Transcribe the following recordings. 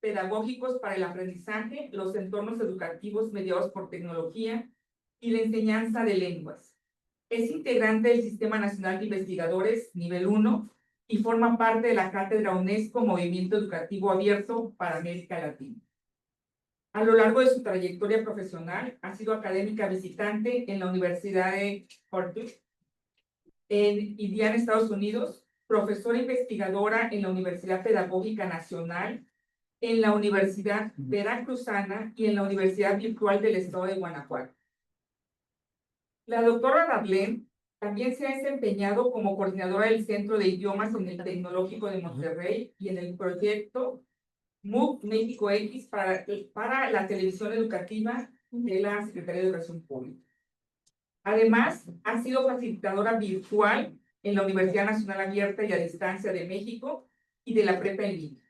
pedagógicos para el aprendizaje, los entornos educativos mediados por tecnología y la enseñanza de lenguas. Es integrante del Sistema Nacional de Investigadores Nivel 1 y forma parte de la Cátedra UNESCO Movimiento Educativo Abierto para América Latina. A lo largo de su trayectoria profesional, ha sido académica visitante en la Universidad de Purdue, en Indiana, Estados Unidos, profesora investigadora en la Universidad Pedagógica Nacional, en la Universidad Veracruzana y en la Universidad Virtual del Estado de Guanajuato. La doctora Darlene también se ha desempeñado como coordinadora del Centro de Idiomas en el Tecnológico de Monterrey y en el proyecto MOOC México X para la televisión educativa de la Secretaría de Educación Pública. Además, ha sido facilitadora virtual en la Universidad Nacional Abierta y a Distancia de México y de la Prepa en línea.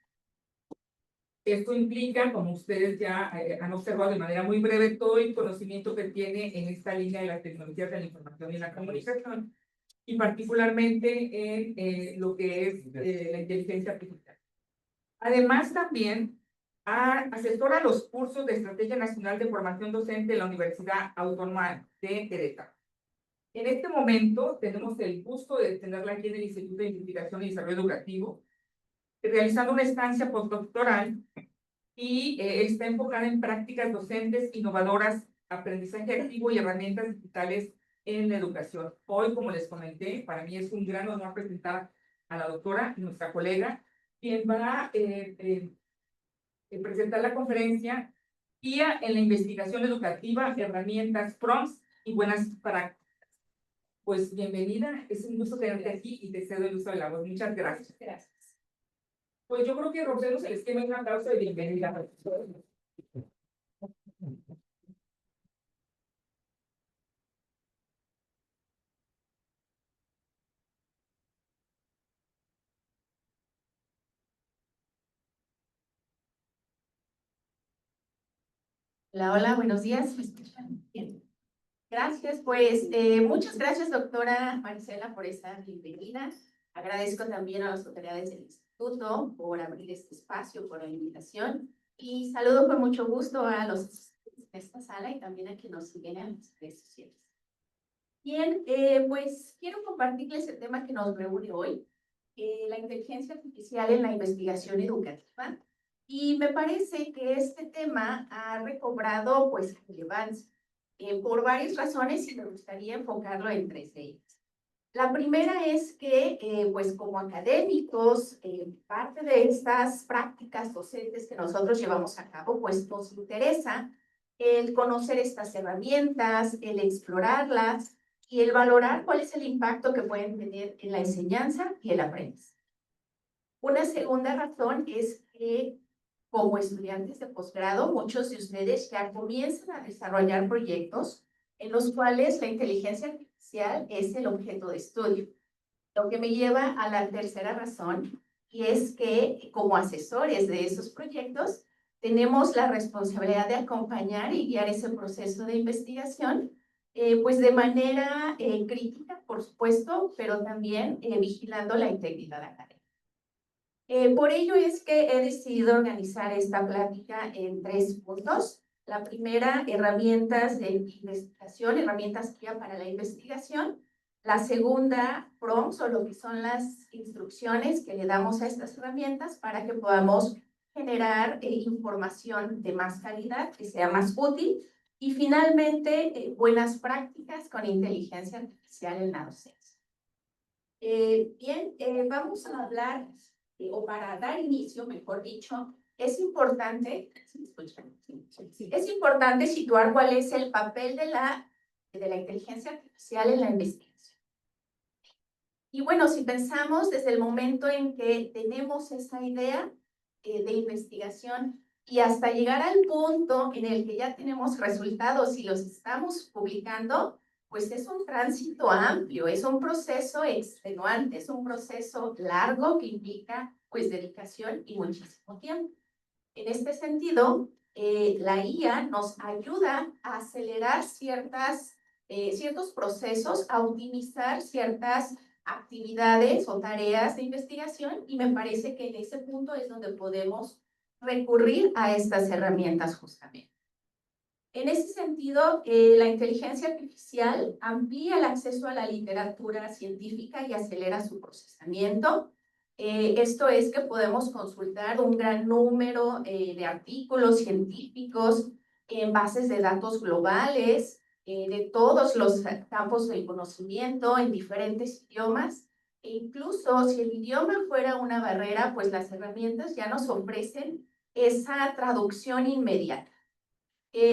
Esto implica, como ustedes ya han observado de manera muy breve, todo el conocimiento que tiene en esta línea de las tecnologías de la información y la comunicación, y particularmente en lo que es la inteligencia artificial. Además, también asesora los cursos de Estrategia Nacional de Formación Docente de la Universidad Autónoma de Querétaro. En este momento tenemos el gusto de tenerla aquí en el Instituto de Investigación y Desarrollo Educativo, realizando una estancia postdoctoral y está enfocada en prácticas docentes innovadoras, aprendizaje activo y herramientas digitales en la educación. Hoy, como les comenté, para mí es un gran honor presentar a la doctora, nuestra colega, quien va a presentar la conferencia Guía en la Investigación Educativa, Herramientas, Prompts y Buenas Prácticas. Pues bienvenida, es un gusto tenerte aquí y te cedo el uso de la voz. Muchas gracias. Gracias. Pues yo creo que rompemos el esquema de una causa de bienvenida. Hola, hola, buenos días. ¿Me escuchan? Bien. Gracias, pues muchas gracias, doctora Maricela, por esta bienvenida. Agradezco también a las autoridades del instituto por abrir este espacio, por la invitación. Y saludo con mucho gusto a los de esta sala y también a quienes nos siguen en las redes sociales. Bien, pues quiero compartirles el tema que nos reúne hoy, la inteligencia artificial en la investigación educativa. Y me parece que este tema ha recobrado pues relevancia por varias razones y me gustaría enfocarlo en tres de ellas. La primera es que pues como académicos, parte de estas prácticas docentes que nosotros llevamos a cabo, pues nos interesa el conocer estas herramientas, el explorarlas y el valorar cuál es el impacto que pueden tener en la enseñanza y el aprendizaje. Una segunda razón es que como estudiantes de posgrado, muchos de ustedes ya comienzan a desarrollar proyectos en los cuales la inteligencia artificial es el objeto de estudio. Lo que me lleva a la tercera razón, y es que como asesores de esos proyectos, tenemos la responsabilidad de acompañar y guiar ese proceso de investigación, pues de manera crítica, por supuesto, pero también vigilando la integridad académica. Por ello es que he decidido organizar esta plática en tres puntos. La primera, herramientas de investigación, herramientas guía para la investigación. La segunda, prompts, o lo que son las instrucciones que le damos a estas herramientas para que podamos generar información de más calidad, que sea más útil. Y finalmente, buenas prácticas con inteligencia artificial en la docencia. Bien, vamos a hablar o para dar inicio, mejor dicho, es importante situar cuál es el papel de la inteligencia artificial en la investigación. Y bueno, si pensamos desde el momento en que tenemos esa idea de investigación y hasta llegar al punto en el que ya tenemos resultados y los estamos publicando, pues es un tránsito amplio, es un proceso extenuante, es un proceso largo que implica pues dedicación y muchísimo tiempo. En este sentido, la IA nos ayuda a acelerar ciertos procesos, a optimizar ciertas actividades o tareas de investigación, y me parece que en ese punto es donde podemos recurrir a estas herramientas justamente. En ese sentido, la inteligencia artificial amplía el acceso a la literatura científica y acelera su procesamiento. Esto es que podemos consultar un gran número de artículos científicos en bases de datos globales, de todos los campos del conocimiento en diferentes idiomas. E incluso si el idioma fuera una barrera, pues las herramientas ya nos ofrecen esa traducción inmediata.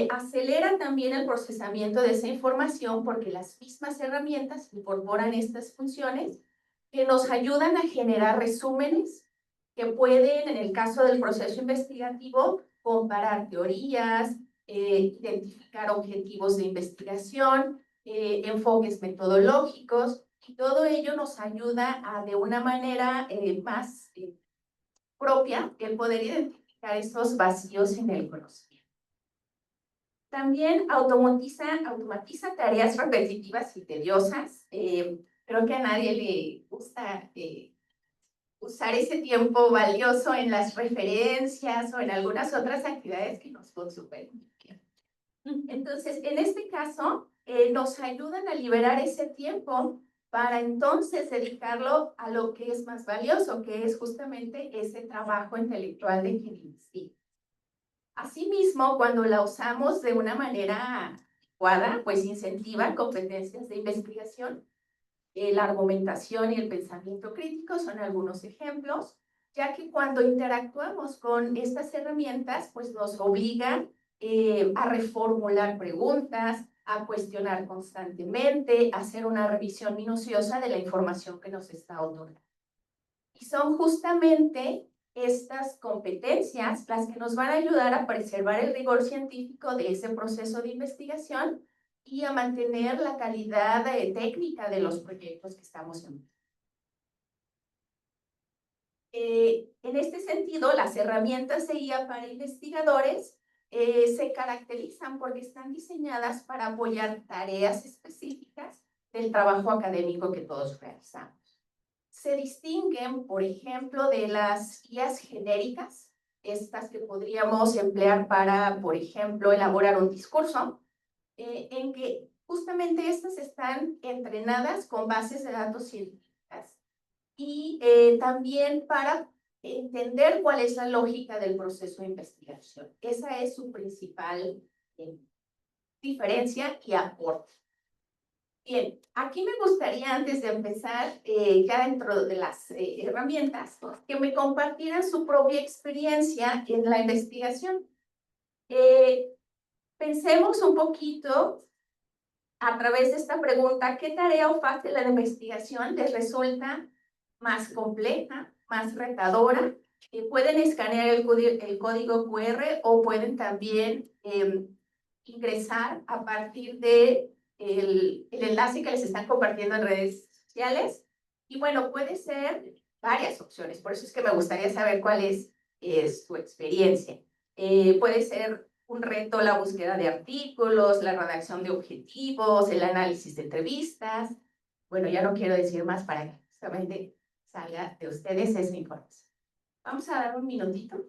Acelera también el procesamiento de esa información porque las mismas herramientas incorporan estas funciones que nos ayudan a generar resúmenes que pueden, en el caso del proceso investigativo, comparar teorías, identificar objetivos de investigación, enfoques metodológicos, y todo ello nos ayuda a, de una manera más propia, el poder identificar esos vacíos en el conocimiento. También automatiza tareas repetitivas y tediosas. Creo que a nadie le gusta usar ese tiempo valioso en las referencias o en algunas otras actividades que nos consumen. Entonces, en este caso, nos ayudan a liberar ese tiempo para entonces dedicarlo a lo que es más valioso, que es justamente ese trabajo intelectual de quien investiga. Asimismo, cuando la usamos de una manera adecuada, pues incentiva competencias de investigación. La argumentación y el pensamiento crítico son algunos ejemplos, ya que cuando interactuamos con estas herramientas, pues nos obligan a reformular preguntas, a cuestionar constantemente, a hacer una revisión minuciosa de la información que nos está otorgando. Y son justamente estas competencias las que nos van a ayudar a preservar el rigor científico de ese proceso de investigación y a mantener la calidad técnica de los proyectos que estamos en. En este sentido, las herramientas de guía para investigadores se caracterizan porque están diseñadas para apoyar tareas específicas del trabajo académico que todos realizamos. Se distinguen, por ejemplo, de las guías genéricas, estas que podríamos emplear para, por ejemplo, elaborar un discurso, en que justamente estas están entrenadas con bases de datos científicas y también para entender cuál es la lógica del proceso de investigación. Esa es su principal diferencia y aporte. Bien, aquí me gustaría, antes de empezar, ya dentro de las herramientas, que me compartieran su propia experiencia en la investigación. Pensemos un poquito a través de esta pregunta, ¿qué tarea o fase de la investigación les resulta más compleja, más retadora? Pueden escanear el código QR o pueden también ingresar a partir de el enlace que les están compartiendo en redes sociales. Y bueno, puede ser varias opciones, por eso es que me gustaría saber cuál es su experiencia. Puede ser un reto la búsqueda de artículos, la redacción de objetivos, el análisis de entrevistas. Bueno, ya no quiero decir más para que justamente salga de ustedes esa información. Vamos a dar un minutito.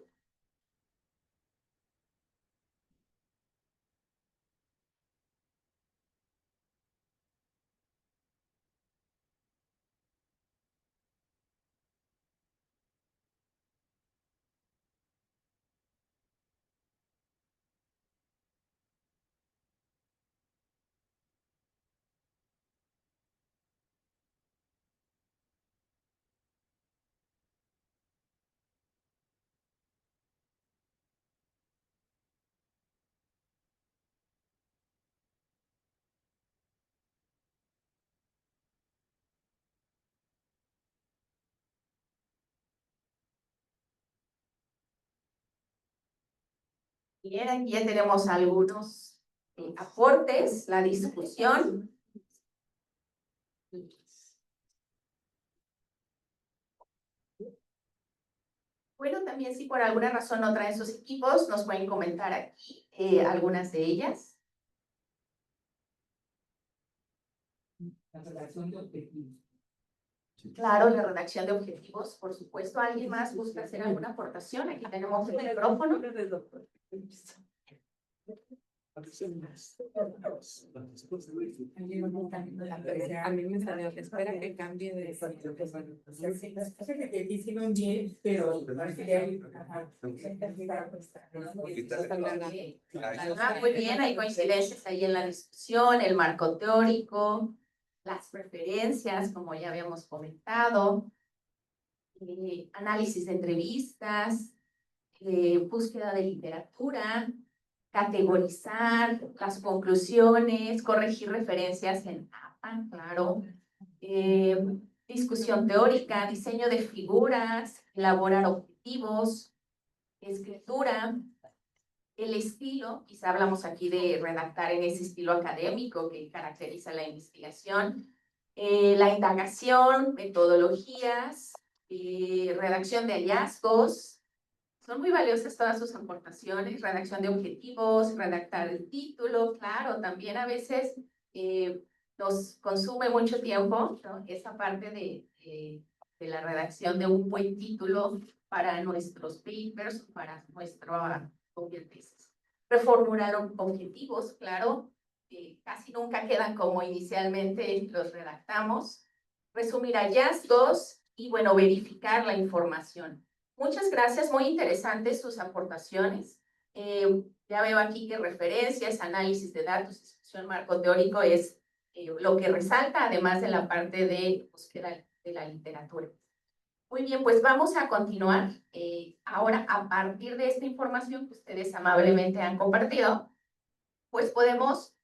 Bien, aquí ya tenemos algunos aportes, la discusión. Bueno, también si por alguna razón no traen sus equipos, nos pueden comentar aquí algunas de ellas. La redacción de objetivos. Claro, la redacción de objetivos, por supuesto. ¿Alguien más busca hacer alguna aportación? Aquí tenemos el micrófono. A mí me salió, espera que cambie de que hicieron bien, pero Muy bien, hay coincidencias ahí en la discusión, el marco teórico, las preferencias, como ya habíamos comentado, análisis de entrevistas, búsqueda de literatura, categorizar las conclusiones, corregir referencias en APA, claro, discusión teórica, diseño de figuras, elaborar objetivos, escritura, el estilo, quizá hablamos aquí de redactar en ese estilo académico que caracteriza la investigación, la indagación, metodologías, redacción de hallazgos. Son muy valiosas todas sus aportaciones, redacción de objetivos, redactar el título, claro, también a veces nos consume mucho tiempo, ¿no? Esa parte de la redacción de un buen título para nuestros papers, para nuestra tesis. Reformular objetivos, claro, casi nunca quedan como inicialmente los redactamos. Resumir hallazgos y, bueno, verificar la información. Muchas gracias, muy interesantes sus aportaciones. Ya veo aquí que referencias, análisis de datos, discusión marco teórico es lo que resalta, además de la parte de búsqueda de la literatura. Muy bien, pues vamos a continuar. Ahora, a partir de esta información que ustedes amablemente han compartido, pues podemos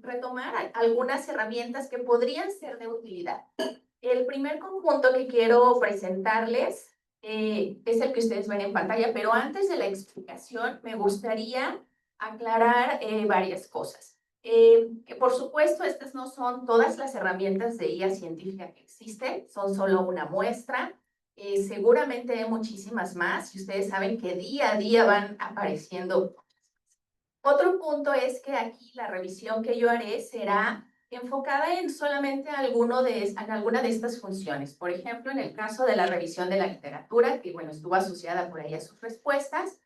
retomar algunas herramientas que podrían ser de utilidad. El primer conjunto que quiero presentarles es el que ustedes ven en pantalla, pero antes de la explicación me gustaría aclarar varias cosas. Que por supuesto estas no son todas las herramientas de IA científica que existen, son solo una muestra. Seguramente hay muchísimas más y ustedes saben que día a día van apareciendo. Otro punto es que aquí la revisión que yo haré será enfocada en solamente alguna de estas funciones. Por ejemplo, en el caso de la revisión de la literatura, que bueno, estuvo asociada por ahí a sus respuestas,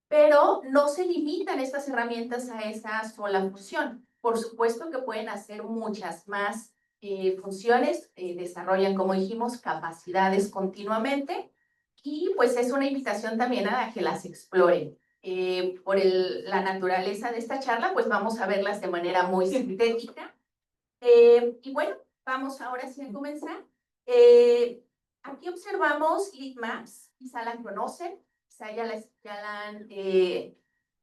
pero no se limitan estas herramientas a esa sola función. Por supuesto que pueden hacer muchas más funciones, desarrollan, como dijimos, capacidades continuamente, y pues es una invitación también a que las exploren. Por la naturaleza de esta charla, pues vamos a verlas de manera muy sintética. Y bueno, vamos ahora sí a comenzar. Aquí observamos Leadmaps, quizá la conocen, quizá ya la han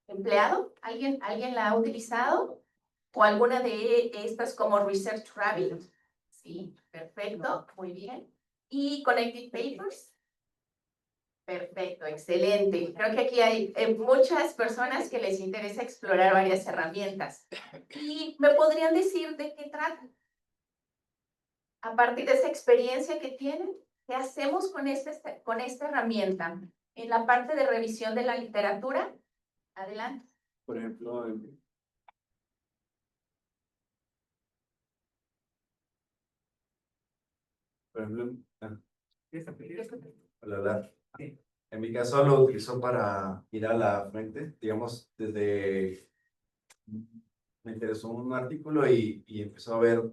empleado. ¿Alguien la ha utilizado? ¿O alguna de estas como Research Rabbit? Sí, perfecto, muy bien. ¿Y Connected Papers? Perfecto, excelente. Creo que aquí hay muchas personas que les interesa explorar varias herramientas. ¿Y me podrían decir de qué tratan? A partir de esa experiencia que tienen, ¿qué hacemos con esta herramienta? En la parte de revisión de la literatura, adelante. Por ejemplo, hola. En mi caso lo utilizo para ir a la fuente, digamos, me interesó un artículo y empezó a ver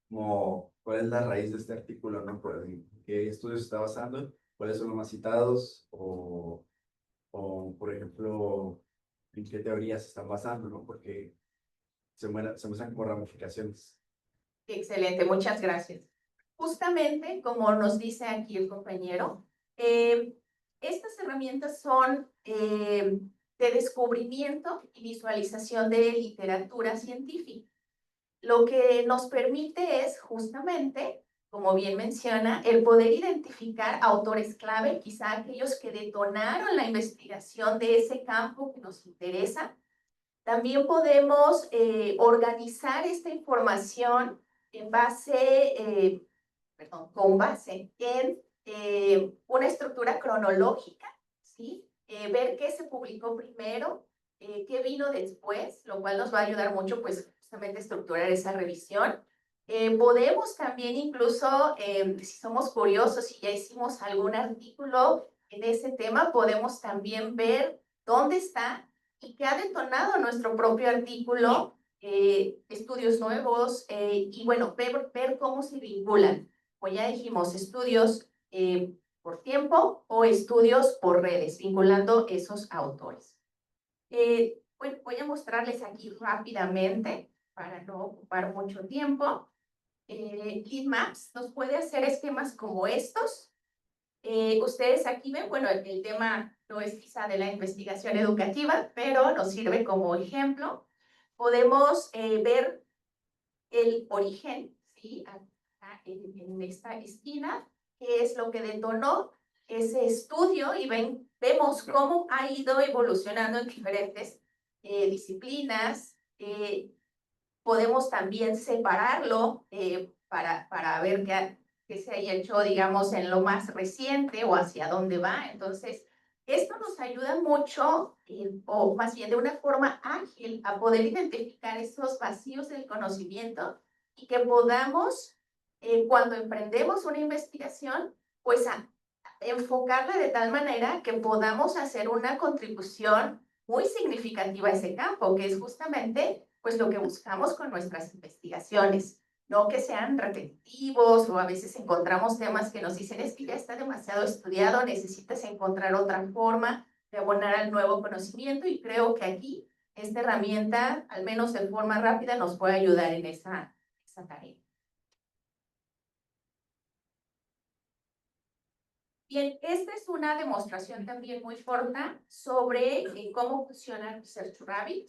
como cuál es la raíz de este artículo, ¿no? ¿En qué estudios se está basando? ¿Cuáles son los más citados? O por ejemplo, ¿en qué teorías se están basando, ¿no? Porque se muestran como ramificaciones. Excelente, muchas gracias. Justamente, como nos dice aquí el compañero, estas herramientas son de descubrimiento y visualización de literatura científica. Lo que nos permite es justamente, como bien menciona, el poder identificar autores clave, quizá aquellos que detonaron la investigación de ese campo que nos interesa. También podemos organizar esta información en base, con base en una estructura cronológica, ¿sí? Ver qué se publicó primero, qué vino después, lo cual nos va a ayudar mucho, pues, justamente estructurar esa revisión. Podemos también incluso, si somos curiosos y ya hicimos algún artículo en ese tema, podemos también ver dónde está y qué ha detonado nuestro propio artículo, estudios nuevos, y bueno, ver cómo se vinculan. Pues ya dijimos, estudios por tiempo o estudios por redes, vinculando esos autores. Voy a mostrarles aquí rápidamente para no ocupar mucho tiempo. Heatmaps nos puede hacer esquemas como estos. Ustedes aquí ven, bueno, el tema no es quizá de la investigación educativa, pero nos sirve como ejemplo. Podemos ver el origen, ¿sí? Acá en esta esquina, que es lo que detonó ese estudio, y vemos cómo ha ido evolucionando en diferentes disciplinas. Podemos también separarlo para ver qué se haya hecho, digamos, en lo más reciente o hacia dónde va. Entonces, esto nos ayuda mucho, o más bien de una forma ágil, a poder identificar esos vacíos del conocimiento y que podamos, cuando emprendemos una investigación, pues enfocarla de tal manera que podamos hacer una contribución muy significativa a ese campo, que es justamente pues lo que buscamos con nuestras investigaciones. No que sean repetitivos, o a veces encontramos temas que nos dicen es que ya está demasiado estudiado, necesitas encontrar otra forma de abonar al nuevo conocimiento, y creo que aquí esta herramienta, al menos de forma rápida, nos puede ayudar en esa tarea. Bien, esta es una demostración también muy corta sobre cómo funciona Research Rabbit.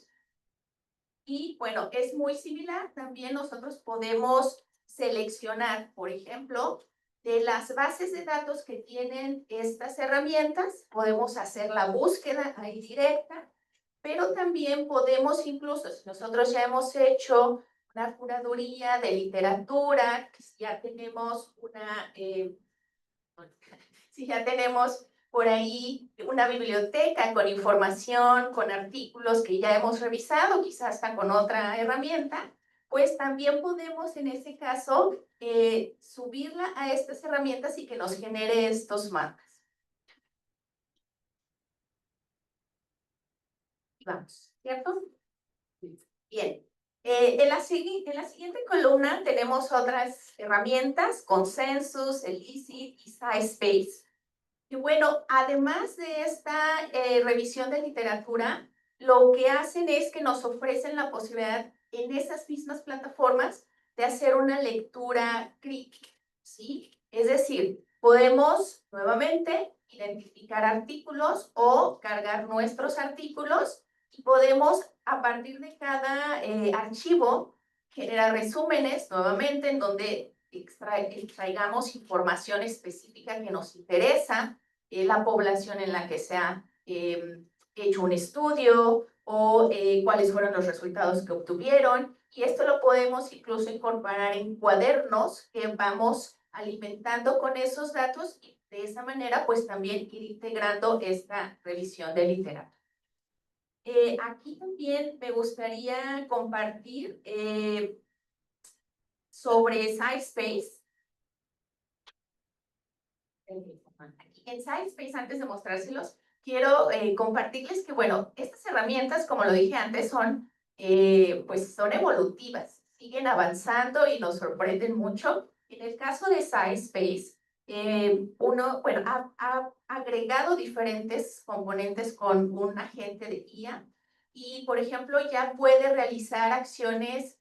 Y bueno, es muy similar. También nosotros podemos seleccionar, por ejemplo, de las bases de datos que tienen estas herramientas, podemos hacer la búsqueda ahí directa, pero también podemos incluso, si nosotros ya hemos hecho una curaduría de literatura, que si ya tenemos si ya tenemos por ahí una biblioteca con información, con artículos que ya hemos revisado, quizás hasta con otra herramienta, pues también podemos en ese caso subirla a estas herramientas y que nos genere estos mapas. Vamos, ¿cierto? Bien. En la siguiente columna tenemos otras herramientas, Consensus, el EASY y SciSpace. Y bueno, además de esta revisión de literatura, lo que hacen es que nos ofrecen la posibilidad en esas mismas plataformas de hacer una lectura crítica, ¿sí? Es decir, podemos nuevamente identificar artículos o cargar nuestros artículos, y podemos, a partir de cada archivo, generar resúmenes nuevamente en donde extraigamos información específica que nos interesa, la población en la que se ha hecho un estudio, o cuáles fueron los resultados que obtuvieron, y esto lo podemos incluso incorporar en cuadernos que vamos alimentando con esos datos, y de esa manera pues también ir integrando esta revisión de literatura. Aquí también me gustaría compartir sobre SciSpace. En SciSpace, antes de mostrárselos, quiero compartirles que, bueno, estas herramientas, como lo dije antes, pues son evolutivas, siguen avanzando y nos sorprenden mucho. En el caso de SciSpace, ha agregado diferentes componentes con un agente de IA, y, por ejemplo, ya puede realizar acciones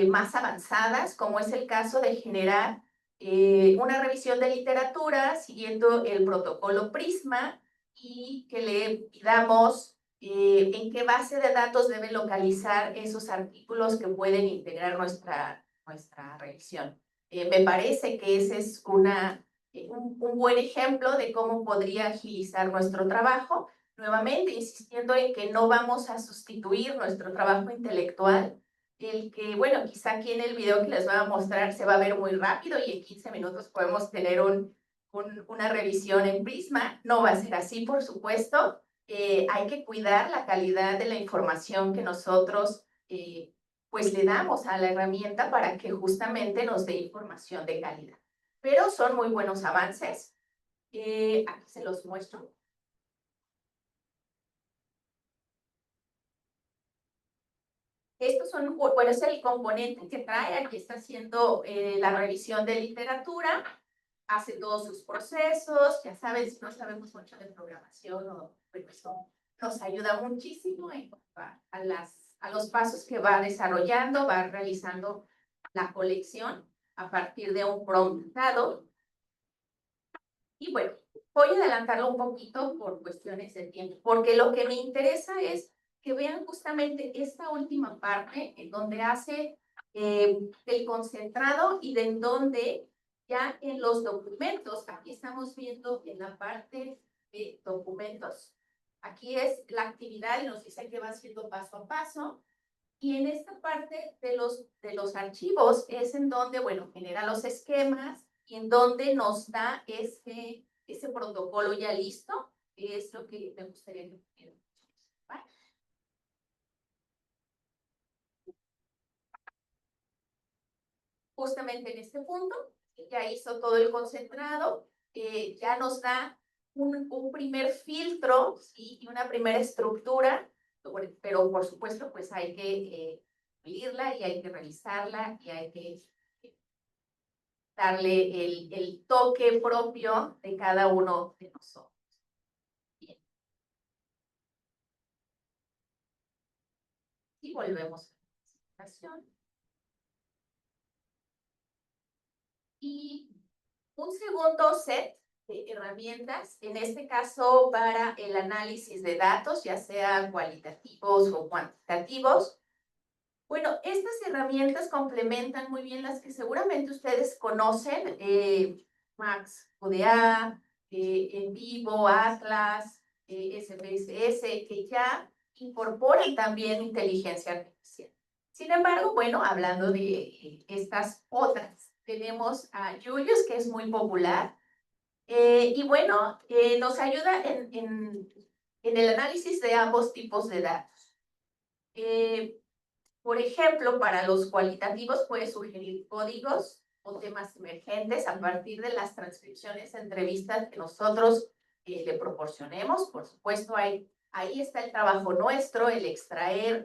más avanzadas, como es el caso de generar una revisión de literatura siguiendo el protocolo PRISMA, y que le pidamos en qué base de datos debe localizar esos artículos que pueden integrar nuestra revisión. Me parece que ese es un buen ejemplo de cómo podría agilizar nuestro trabajo, nuevamente insistiendo en que no vamos a sustituir nuestro trabajo intelectual, el que, bueno, quizá aquí en el video que les voy a mostrar se va a ver muy rápido y en 15 minutos podemos tener una revisión en Prisma. No va a ser así, por supuesto. Hay que cuidar la calidad de la información que nosotros pues le damos a la herramienta para que justamente nos dé información de calidad. Pero son muy buenos avances. Aquí se los muestro. Estos son, bueno, es el componente que trae, aquí está haciendo la revisión de literatura, hace todos sus procesos, ya saben, si no sabemos mucho de programación, pues eso nos ayuda muchísimo en cuanto a los pasos que va desarrollando, va realizando la colección a partir de un prompt dado. Y bueno, voy a adelantarlo un poquito por cuestiones de tiempo, porque lo que me interesa es que vean justamente esta última parte en donde hace el concentrado y de en donde ya en los documentos, aquí estamos viendo en la parte de documentos, aquí es la actividad y nos dice que va haciendo paso a paso, y en esta parte de los archivos es en donde, bueno, genera los esquemas y en donde nos da ese protocolo ya listo, que es lo que me gustaría que pudieran. Justamente en este punto, ya hizo todo el concentrado, ya nos da un primer filtro, ¿sí? Y una primera estructura, pero por supuesto pues hay que pulirla y hay que revisarla y hay que darle el toque propio de cada uno de nosotros. Bien. Y volvemos a la presentación. Y un segundo set de herramientas, en este caso para el análisis de datos, ya sean cualitativos o cuantitativos. Bueno, estas herramientas complementan muy bien las que seguramente ustedes conocen, Max ODA, En Vivo, Atlas, SPSS, que ya incorporan también inteligencia artificial. Sin embargo, bueno, hablando de estas otras, tenemos a Julius, que es muy popular, y bueno, nos ayuda en el análisis de ambos tipos de datos. Por ejemplo, para los cualitativos puede sugerir códigos o temas emergentes a partir de las transcripciones de entrevistas que nosotros le proporcionemos. Por supuesto, ahí está el trabajo nuestro, el extraer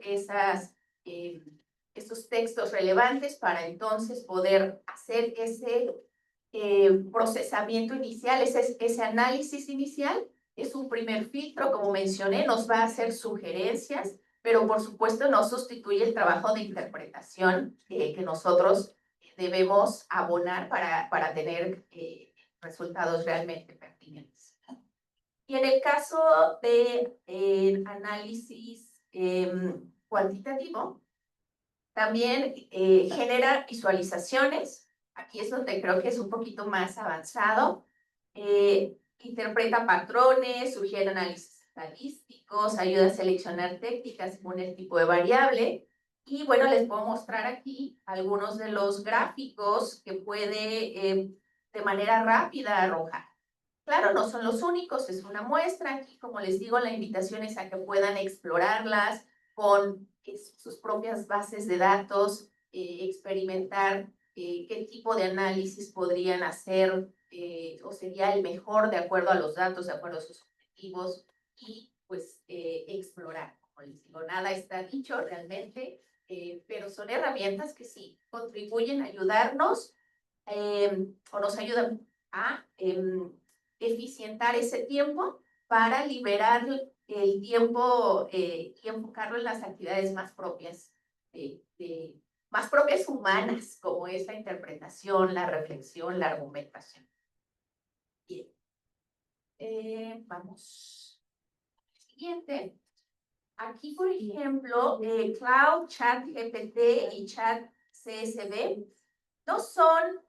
esos textos relevantes para entonces poder hacer ese procesamiento inicial, ese análisis inicial. Es un primer filtro, como mencioné, nos va a hacer sugerencias, pero por supuesto no sustituye el trabajo de interpretación que nosotros debemos abonar para tener resultados realmente pertinentes. Y en el caso de análisis cuantitativo, también genera visualizaciones. Aquí es donde creo que es un poquito más avanzado. Interpreta patrones, sugiere análisis estadísticos, ayuda a seleccionar técnicas según el tipo de variable. Y bueno, les puedo mostrar aquí algunos de los gráficos que puede de manera rápida arrojar. Claro, no son los únicos, es una muestra. Aquí, como les digo, la invitación es a que puedan explorarlas con sus propias bases de datos, experimentar qué tipo de análisis podrían hacer o sería el mejor de acuerdo a los datos, de acuerdo a sus objetivos y pues explorar. Como les digo, nada está dicho realmente, pero son herramientas que sí contribuyen a ayudarnos o nos ayudan a eficientar ese tiempo para liberar el tiempo y enfocarlo en las actividades más propias, más propias humanas, como es la interpretación, la reflexión, la argumentación. Bien. Vamos al siguiente. Aquí, por ejemplo, Cloud, ChatGPT y ChatCSB no son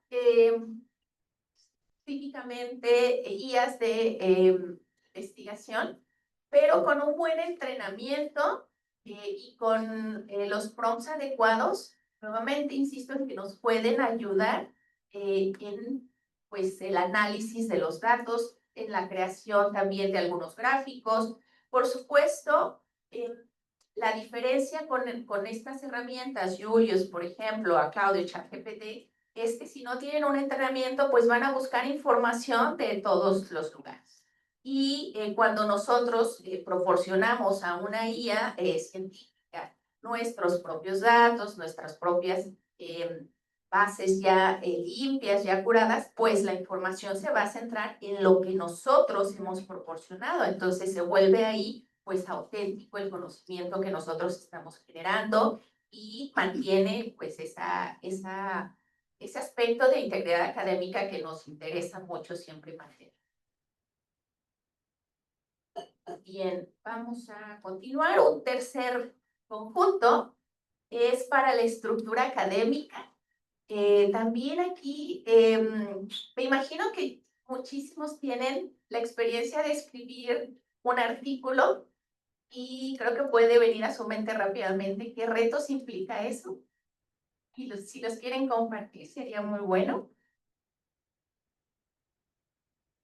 típicamente IAs de investigación, pero con un buen entrenamiento y con los prompts adecuados, nuevamente insisto en que nos pueden ayudar en pues, el análisis de los datos, en la creación también de algunos gráficos. Por supuesto, La diferencia con estas herramientas, Julius, por ejemplo, a Claudio, ChatGPT, es que si no tienen un entrenamiento, pues van a buscar información de todos los lugares. Y cuando nosotros proporcionamos a una IA científica nuestros propios datos, nuestras propias bases ya limpias, ya curadas, pues la información se va a centrar en lo que nosotros hemos proporcionado. Entonces se vuelve ahí pues auténtico el conocimiento que nosotros estamos generando y mantiene pues ese aspecto de integridad académica que nos interesa mucho siempre mantener. Bien, vamos a continuar. Un tercer conjunto es para la estructura académica. También aquí, me imagino que muchísimos tienen la experiencia de escribir un artículo y creo que puede venir a su mente rápidamente qué retos implica eso. Y si los quieren compartir, sería muy bueno.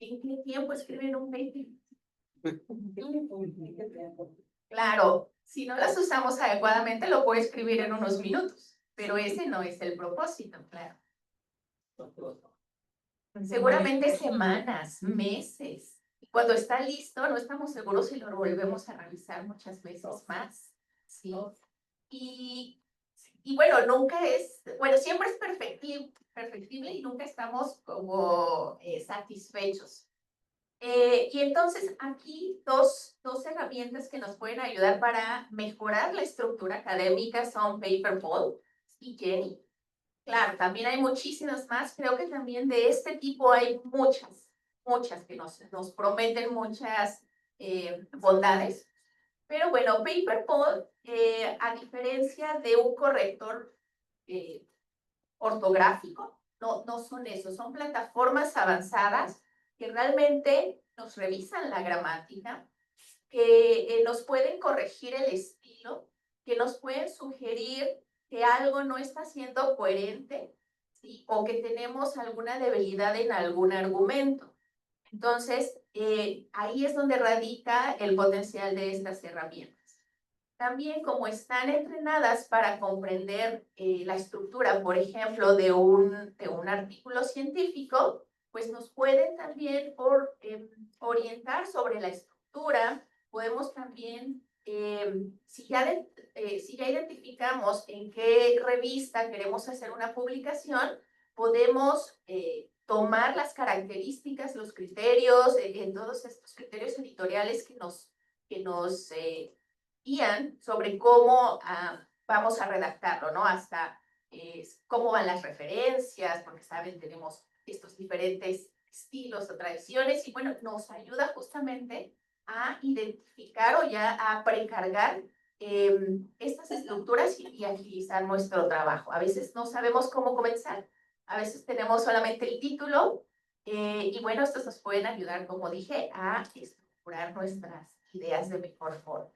¿En qué tiempo escribir un paper? Claro, si no las usamos adecuadamente, lo puedo escribir en unos minutos, pero ese no es el propósito, claro. Seguramente semanas, meses. Cuando está listo, no estamos seguros si lo volvemos a revisar muchas veces más. Sí. Y bueno, siempre es perfectible y nunca estamos como satisfechos. Y entonces aquí dos herramientas que nos pueden ayudar para mejorar la estructura académica son Paperpole y Jenny. Claro, también hay muchísimas más. Creo que también de este tipo hay muchas que nos prometen muchas bondades. Pero bueno, Paperpole, a diferencia de un corrector ortográfico, no son eso, son plataformas avanzadas que realmente nos revisan la gramática, que nos pueden corregir el estilo, que nos pueden sugerir que algo no está siendo coherente, ¿sí? O que tenemos alguna debilidad en algún argumento. Entonces, ahí es donde radica el potencial de estas herramientas. También como están entrenadas para comprender la estructura, por ejemplo, de un artículo científico, pues nos pueden también orientar sobre la estructura. Podemos también, si ya identificamos en qué revista queremos hacer una publicación, podemos tomar las características, los criterios, todos estos criterios editoriales que nos guían sobre cómo vamos a redactarlo, ¿no? Hasta cómo van las referencias, porque saben, tenemos estos diferentes estilos o tradiciones y bueno, nos ayuda justamente a identificar o ya a precargar estas estructuras y agilizar nuestro trabajo. A veces no sabemos cómo comenzar, a veces tenemos solamente el título y bueno, estos nos pueden ayudar, como dije, a estructurar nuestras ideas de mejor forma.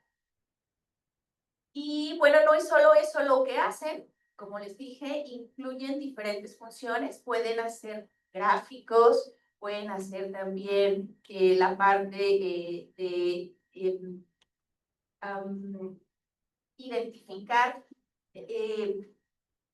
Y bueno, no es solo eso lo que hacen, como les dije, incluyen diferentes funciones, pueden hacer gráficos, pueden hacer también la parte de identificar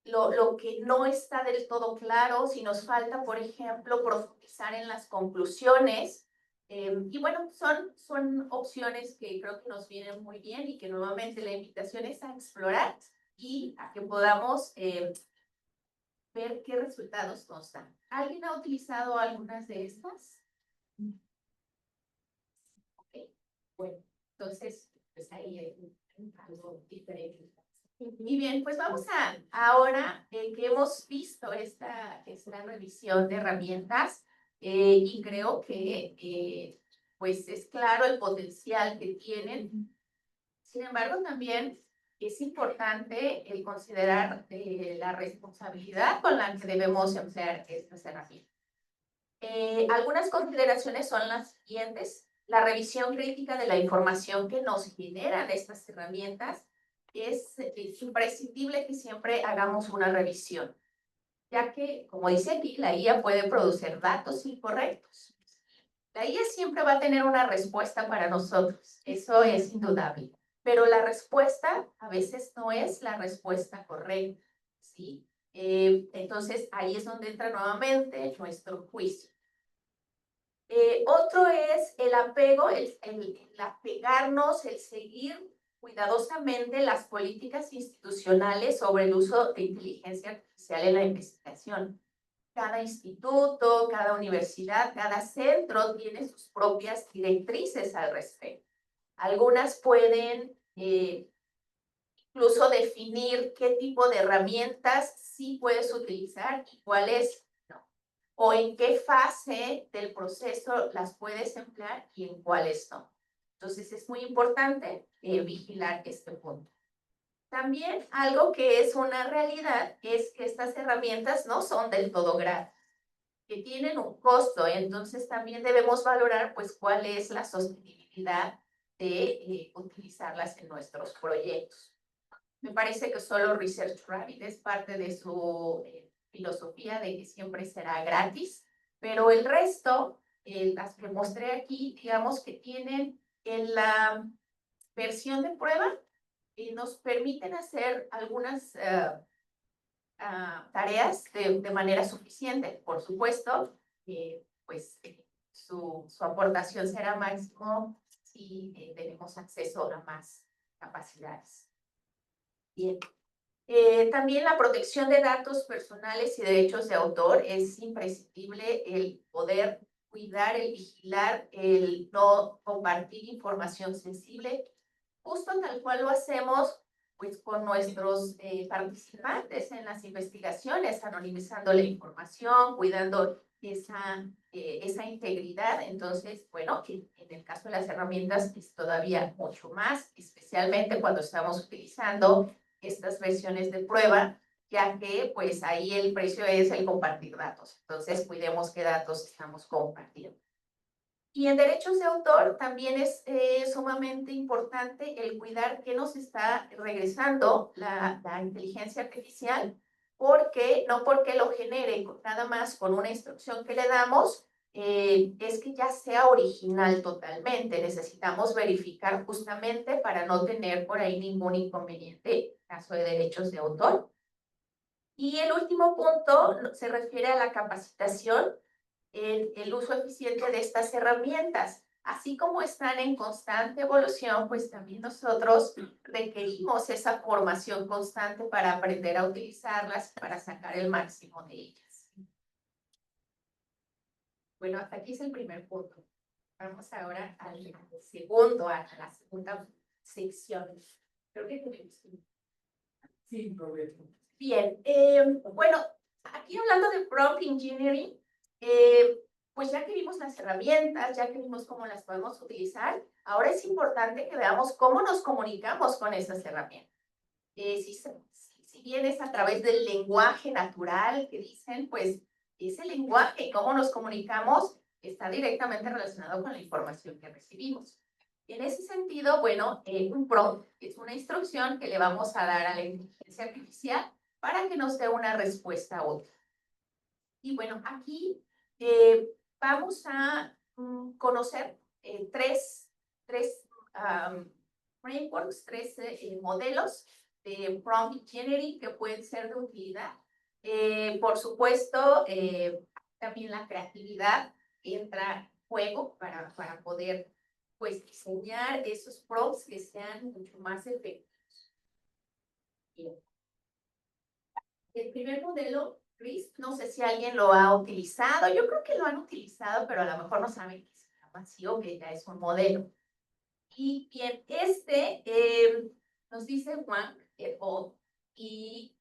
lo que no está del todo claro, si nos falta, por ejemplo, profundizar en las conclusiones. Y bueno, son opciones que creo que nos vienen muy bien y que nuevamente la invitación es a explorar y a que podamos ver qué resultados nos dan. ¿Alguien ha utilizado algunas de estas? Ok, bueno, entonces, pues ahí hay algo diferente. Y bien, pues vamos ahora que hemos visto esta revisión de herramientas y creo que pues es claro el potencial que tienen. Sin embargo, también es importante el considerar la responsabilidad con la que debemos emplear estas herramientas. Algunas consideraciones son las siguientes. La revisión crítica de la información que nos generan estas herramientas. Es imprescindible que siempre hagamos una revisión, ya que, como dice aquí, la IA puede producir datos incorrectos. La IA siempre va a tener una respuesta para nosotros, eso es indudable, pero la respuesta a veces no es la respuesta correcta, ¿sí? Entonces, ahí es donde entra nuevamente nuestro juicio. Otro es el apego, el apegarnos, el seguir cuidadosamente las políticas institucionales sobre el uso de inteligencia artificial en la investigación. Cada instituto, cada universidad, cada centro tiene sus propias directrices al respecto. Algunas pueden incluso definir qué tipo de herramientas sí puedes utilizar y cuáles no. O en qué fase del proceso las puedes emplear y en cuáles no. Entonces es muy importante vigilar este punto. También algo que es una realidad es que estas herramientas no son del todo gratis, que tienen un costo, entonces también debemos valorar pues cuál es la sostenibilidad de utilizarlas en nuestros proyectos. Me parece que solo Research Rabbit es parte de su filosofía de que siempre será gratis, pero el resto, las que mostré aquí, digamos que tienen en la versión de prueba y nos permiten hacer algunas tareas de manera suficiente. Por supuesto, pues su aportación será máximo si tenemos acceso a más capacidades. Bien. También la protección de datos personales y derechos de autor es imprescindible, el poder cuidar, el vigilar, el no compartir información sensible, justo tal cual lo hacemos pues con nuestros participantes en las investigaciones, anonimizando la información, cuidando esa integridad. Entonces, bueno, en el caso de las herramientas es todavía mucho más, especialmente cuando estamos utilizando estas versiones de prueba, ya que pues ahí el precio es el compartir datos. Entonces, cuidemos qué datos estamos compartiendo. Y en derechos de autor también es sumamente importante el cuidar qué nos está regresando la inteligencia artificial, porque no porque lo genere nada más con una instrucción que le damos, es que ya sea original totalmente. Necesitamos verificar justamente para no tener por ahí ningún inconveniente en caso de derechos de autor. Y el último punto se refiere a la capacitación, el uso eficiente de estas herramientas. Así como están en constante evolución, pues también nosotros requerimos esa formación constante para aprender a utilizarlas, para sacar el máximo de ellas. Bueno, hasta aquí es el primer punto. Vamos ahora al segundo, a la segunda sección. Creo que tenemos. Sí, Roberto. Bien, bueno, aquí hablando de prompt engineering, pues ya que vimos las herramientas, ya que vimos cómo las podemos utilizar, ahora es importante que veamos cómo nos comunicamos con esas herramientas. Si bien es a través del lenguaje natural que dicen, pues ese lenguaje, cómo nos comunicamos, está directamente relacionado con la información que recibimos. En ese sentido, bueno, un prompt es una instrucción que le vamos a dar a la inteligencia artificial para que nos dé una respuesta útil. Y bueno, aquí vamos a conocer tres frameworks, tres modelos de prompt engineering que pueden ser de utilidad. Por supuesto, también la creatividad entra en juego para poder pues diseñar esos prompts que sean mucho más efectivos. Bien. El primer modelo, Chris, no sé si alguien lo ha utilizado. Yo creo que lo han utilizado, pero a lo mejor no saben que se llama así o que ya es un modelo. Y bien, nos dice Wang et al. Y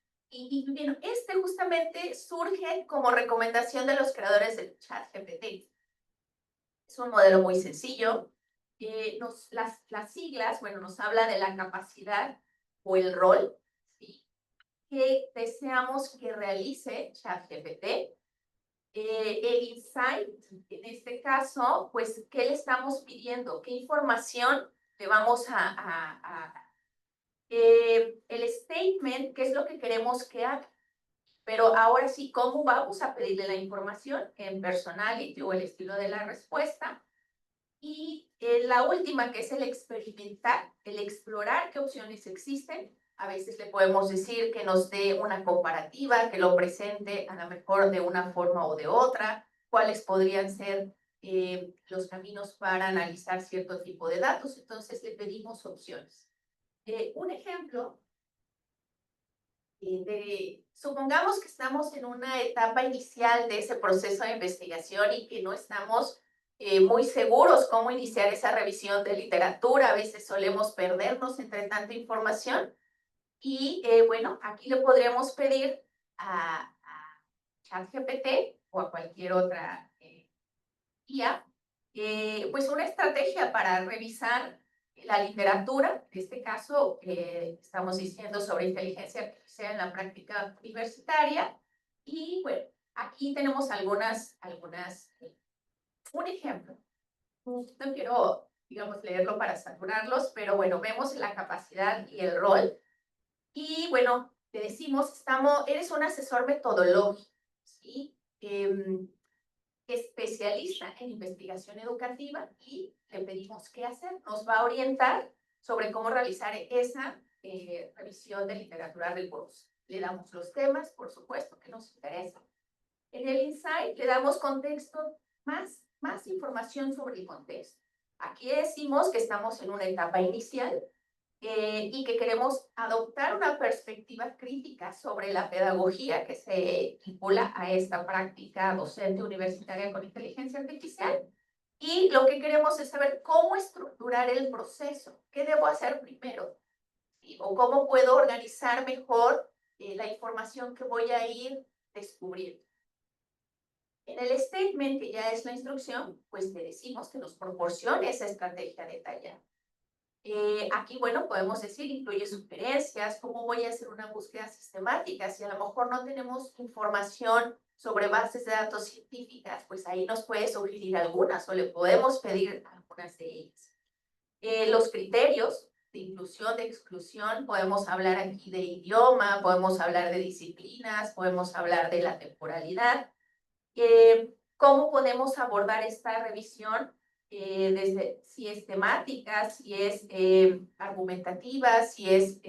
bien, justamente surge como recomendación de los creadores del ChatGPT. Es un modelo muy sencillo. Las siglas, bueno, nos habla de la capacidad o el rol, ¿sí?, que deseamos que realice ChatGPT. El insight, en este caso, pues, ¿qué le estamos pidiendo? ¿Qué información le vamos el statement, qué es lo que queremos que haga? Pero ahora sí, ¿cómo vamos a pedirle la información? En personality o el estilo de la respuesta. Y la última, que es el experimentar, el explorar qué opciones existen. A veces le podemos decir que nos dé una comparativa, que lo presente a lo mejor de una forma o de otra, cuáles podrían ser los caminos para analizar cierto tipo de datos. Entonces le pedimos opciones. Un ejemplo, supongamos que estamos en una etapa inicial de ese proceso de investigación y que no estamos muy seguros cómo iniciar esa revisión de literatura. A veces solemos perdernos entre tanta información. Y bueno, aquí le podríamos pedir a ChatGPT o a cualquier otra IA, pues una estrategia para revisar la literatura. En este caso, estamos diciendo sobre inteligencia artificial en la práctica universitaria. Y bueno, aquí tenemos un ejemplo. No quiero, digamos, leerlo para saturarlos, pero bueno, vemos la capacidad y el rol. Y bueno, te decimos, eres un asesor metodológico, ¿sí? Especialista en investigación educativa y le pedimos qué hacer. Nos va a orientar sobre cómo realizar esa revisión de literatura del curso. Le damos los temas, por supuesto, que nos interesan. En el insight le damos contexto, más información sobre el contexto. Aquí decimos que estamos en una etapa inicial y que queremos adoptar una perspectiva crítica sobre la pedagogía que se vincula a esta práctica docente universitaria con inteligencia artificial. Y lo que queremos es saber cómo estructurar el proceso, qué debo hacer primero, ¿sí? O cómo puedo organizar mejor la información que voy a ir descubriendo. En el statement, que ya es la instrucción, pues le decimos que nos proporcione esa estrategia detallada. Aquí, bueno, podemos decir, incluye sugerencias, cómo voy a hacer una búsqueda sistemática. Si a lo mejor no tenemos información sobre bases de datos científicas, pues ahí nos puede sugerir algunas o le podemos pedir algunas de ellas. Los criterios de inclusión, de exclusión, podemos hablar aquí de idioma, podemos hablar de disciplinas, podemos hablar de la temporalidad. ¿Cómo podemos abordar esta revisión? Desde si es temática, si es argumentativa, si es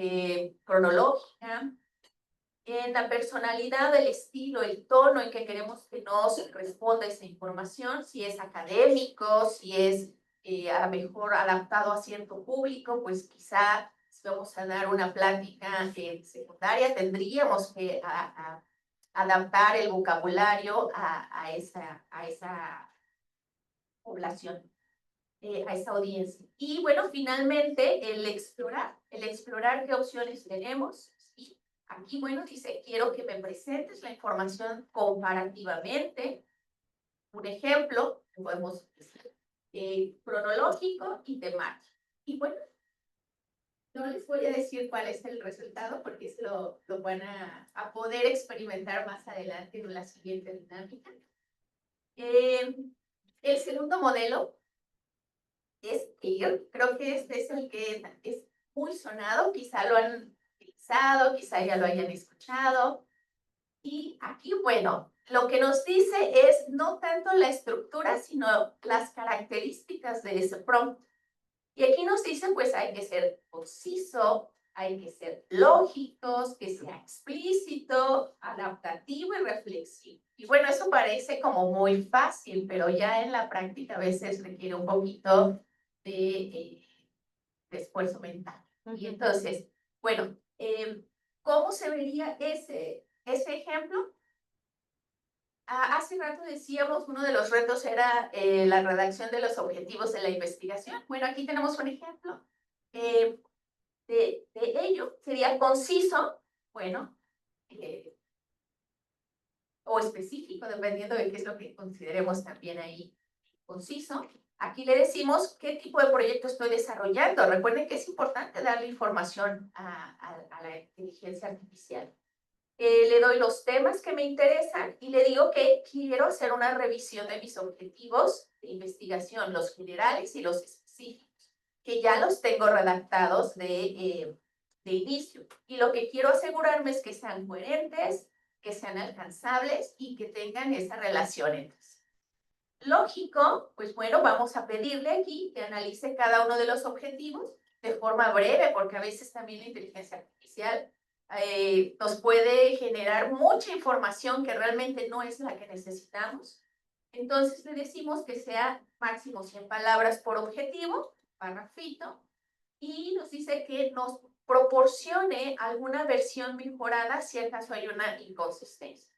cronológica, en la personalidad, el estilo, el tono en que queremos que nos responda esa información, si es académico, si es a lo mejor adaptado a cierto público, pues quizá si vamos a dar una plática secundaria, tendríamos que adaptar el vocabulario a esa población, a esa audiencia. Y bueno, finalmente el explorar qué opciones tenemos. ¿Sí? Aquí, bueno, dice, quiero que me presentes la información comparativamente. Un ejemplo, podemos decir, cronológico y temático. Y bueno, no les voy a decir cuál es el resultado porque eso lo van a poder experimentar más adelante en la siguiente dinámica. El segundo modelo es PEER. Creo que este es el que es muy sonado, quizá lo han utilizado, quizá ya lo hayan escuchado. Y aquí, bueno, lo que nos dice es no tanto la estructura, sino las características de ese prompt. Y aquí nos dice, pues hay que ser conciso, hay que ser lógicos, que sea explícito, adaptativo y reflexivo. Y bueno, eso parece como muy fácil, pero ya en la práctica a veces requiere un poquito de esfuerzo mental. Y entonces, bueno, ¿cómo se vería ese ejemplo? Hace rato decíamos, uno de los retos era la redacción de los objetivos de la investigación. Bueno, aquí tenemos un ejemplo de ello. Sería conciso, bueno, o específico, dependiendo de qué es lo que consideremos también ahí conciso. Aquí le decimos qué tipo de proyecto estoy desarrollando. Recuerden que es importante darle información a la inteligencia artificial. Le doy los temas que me interesan y le digo que quiero hacer una revisión de mis objetivos de investigación, los generales y los específicos, que ya los tengo redactados de inicio. Y lo que quiero asegurarme es que sean coherentes, que sean alcanzables y que tengan esa relación entre sí. lógico, pues bueno, vamos a pedirle aquí que analice cada uno de los objetivos de forma breve, porque a veces también la inteligencia artificial nos puede generar mucha información que realmente no es la que necesitamos. Entonces le decimos que sea máximo 100 palabras por objetivo, párrafito, y nos dice que nos proporcione alguna versión mejorada si acaso hay una inconsistencia.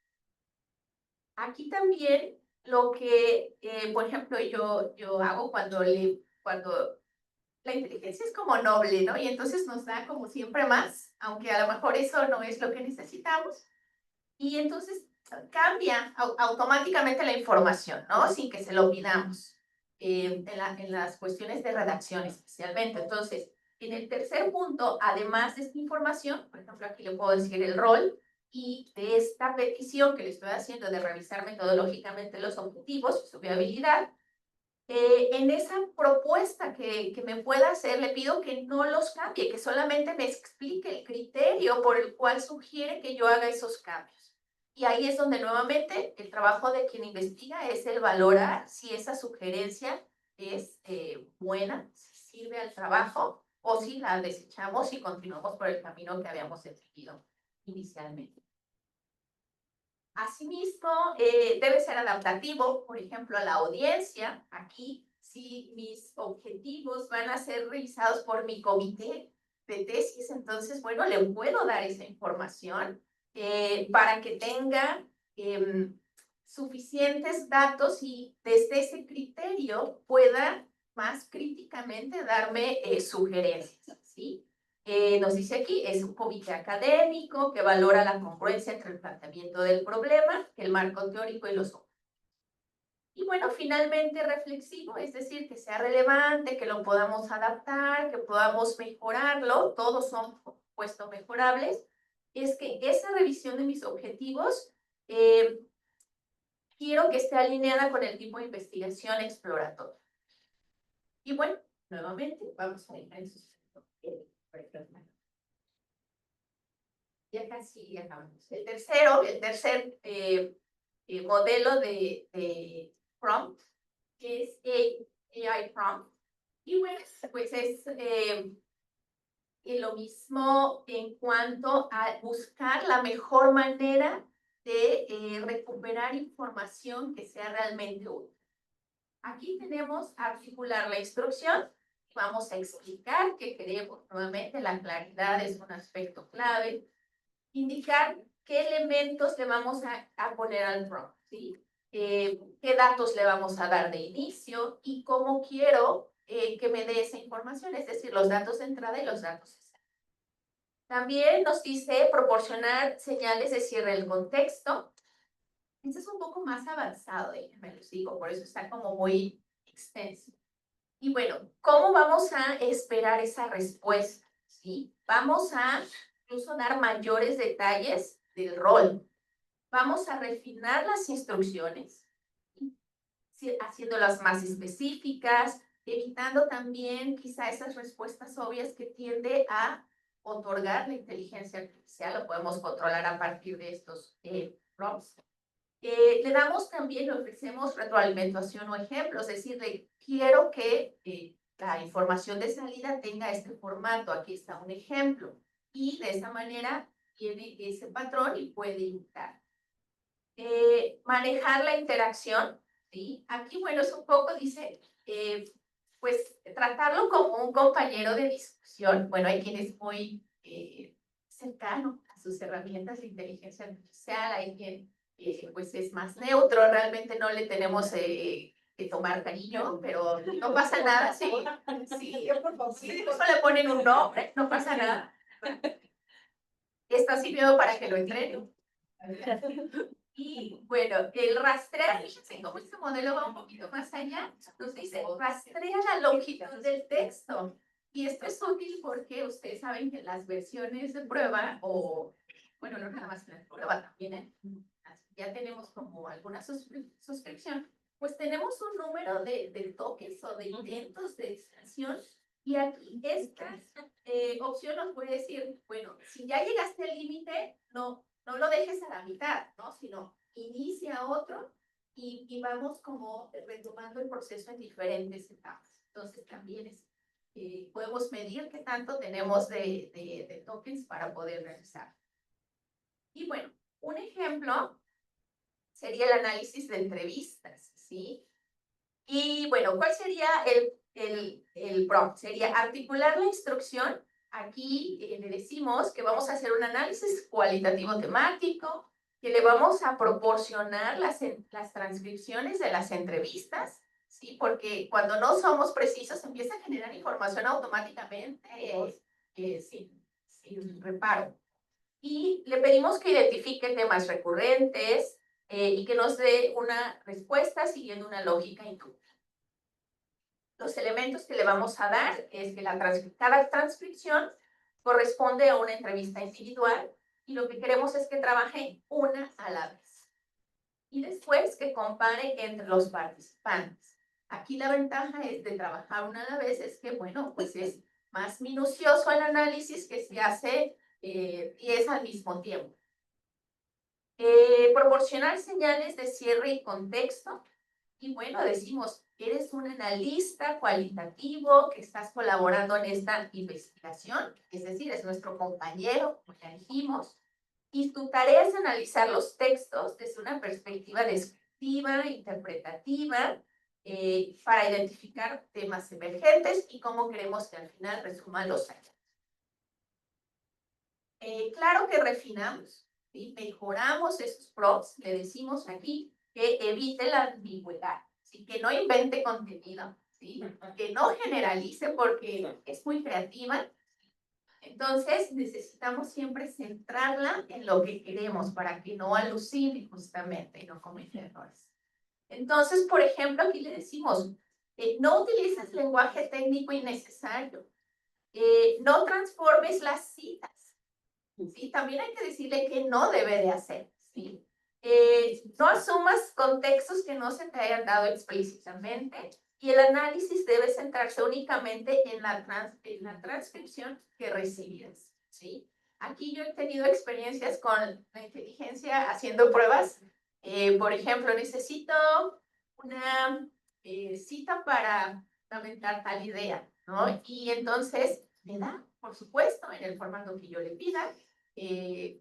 Aquí también lo que, por ejemplo, yo hago cuando la inteligencia es como noble, ¿no? Y entonces nos da como siempre más, aunque a lo mejor eso no es lo que necesitamos. Y entonces cambia automáticamente la información, ¿no? Sin que se lo pidamos, en las cuestiones de redacción especialmente. Entonces, en el tercer punto, además de esta información, por ejemplo, aquí le puedo decir el rol, y de esta petición que le estoy haciendo de revisar metodológicamente los objetivos y su viabilidad, en esa propuesta que me pueda hacer, le pido que no los cambie, que solamente me explique el criterio por el cual sugiere que yo haga esos cambios. Y ahí es donde nuevamente el trabajo de quien investiga es el valorar si esa sugerencia es buena, si sirve al trabajo, o si la desechamos y continuamos por el camino que habíamos definido inicialmente. Asimismo, debe ser adaptativo, por ejemplo, a la audiencia. Aquí, si mis objetivos van a ser revisados por mi comité de tesis, entonces, bueno, le puedo dar esa información para que tenga suficientes datos y desde ese criterio pueda más críticamente darme sugerencias, ¿sí? Nos dice aquí, es un comité académico que valora la congruencia entre el planteamiento del problema, el marco teórico y los objetivos. Y bueno, finalmente reflexivo, es decir, que sea relevante, que lo podamos adaptar, que podamos mejorarlo, todos son, por supuesto, mejorables. Es que esa revisión de mis objetivos quiero que esté alineada con el tipo de investigación exploratoria. Y bueno, nuevamente, vamos a dejar en suspenso. Ya casi acabamos. El tercer modelo de prompt, que es AI prompt. Y bueno, pues es lo mismo en cuanto a buscar la mejor manera de recuperar información que sea realmente útil. Aquí tenemos articular la instrucción. Vamos a explicar que queremos, nuevamente, la claridad es un aspecto clave. Indicar qué elementos le vamos a poner al prompt, ¿sí? Qué datos le vamos a dar de inicio y cómo quiero que me dé esa información, es decir, los datos de entrada y los datos de salida. También nos dice proporcionar señales de cierre del contexto. Este es un poco más avanzado, me los digo, por eso está como muy extenso. Y bueno, ¿cómo vamos a esperar esa respuesta? ¿Sí? Vamos a incluso dar mayores detalles del rol. Vamos a refinar las instrucciones, haciéndolas más específicas, evitando también quizá esas respuestas obvias que tiende a otorgar la inteligencia artificial. Lo podemos controlar a partir de estos prompts. Le damos también, le ofrecemos retroalimentación o ejemplos, es decir, quiero que la información de salida tenga este formato, aquí está un ejemplo, y de esta manera tiene ese patrón y puede imitar. Manejar la interacción, ¿sí? Aquí, bueno, es un poco, dice, pues tratarlo como un compañero de discusión. Bueno, hay quien es muy cercano a sus herramientas de inteligencia artificial, hay quien pues es más neutro, realmente no le tenemos que tomar cariño, pero no pasa nada, sí, incluso le ponen un nombre, no pasa nada. Está sirviendo para que lo entrenen. Y bueno, el rastrear, fíjense cómo este modelo va un poquito más allá, nos dice, rastrea la longitud del texto. Y esto es útil porque ustedes saben que las versiones de prueba, o bueno, no nada más que la prueba también, ya tenemos como alguna suscripción, pues tenemos un número de toques o de intentos de extracción. Y aquí esta opción nos puede decir, bueno, si ya llegaste al límite, no lo dejes a la mitad, ¿no? Sino inicia otro y vamos como retomando el proceso en diferentes etapas. Entonces también podemos medir qué tanto tenemos de tokens para poder realizar. Y bueno, un ejemplo sería el análisis de entrevistas, ¿sí? Y bueno, ¿cuál sería el prompt? Sería articular la instrucción. Aquí le decimos que vamos a hacer un análisis cualitativo temático, que le vamos a proporcionar las transcripciones de las entrevistas, ¿sí? Porque cuando no somos precisos empieza a generar información automáticamente sin reparo. Y le pedimos que identifique temas recurrentes y que nos dé una respuesta siguiendo una lógica intuitiva. Los elementos que le vamos a dar es que cada transcripción corresponde a una entrevista individual y lo que queremos es que trabaje una a la vez. Y después que compare entre los participantes. Aquí la ventaja de trabajar una a la vez es que, bueno, pues es más minucioso el análisis que se hace 10 al mismo tiempo. Proporcionar señales de cierre y contexto. Y bueno, decimos, eres un analista cualitativo que estás colaborando en esta investigación, es decir, es nuestro compañero, como ya dijimos, y tu tarea es analizar los textos desde una perspectiva descriptiva, interpretativa, para identificar temas emergentes y cómo queremos que al final resuman los hallazgos. Claro que refinamos, ¿sí? Mejoramos esos prompts, le decimos aquí que evite la ambigüedad, ¿sí? Que no invente contenido, ¿sí? Que no generalice porque es muy creativa. Entonces necesitamos siempre centrarla en lo que queremos para que no alucine justamente y no cometa errores. Entonces, por ejemplo, aquí le decimos, no utilices lenguaje técnico innecesario, no transformes las citas. ¿Sí? También hay que decirle que no debe de hacer, ¿sí? No asumas contextos que no se te hayan dado explícitamente y el análisis debe centrarse únicamente en la transcripción que recibirás, ¿sí? Aquí yo he tenido experiencias con la inteligencia haciendo pruebas. Por ejemplo, necesito una cita para fundamentar tal idea, ¿no? Y entonces me da, por supuesto, en el formato que yo le pida,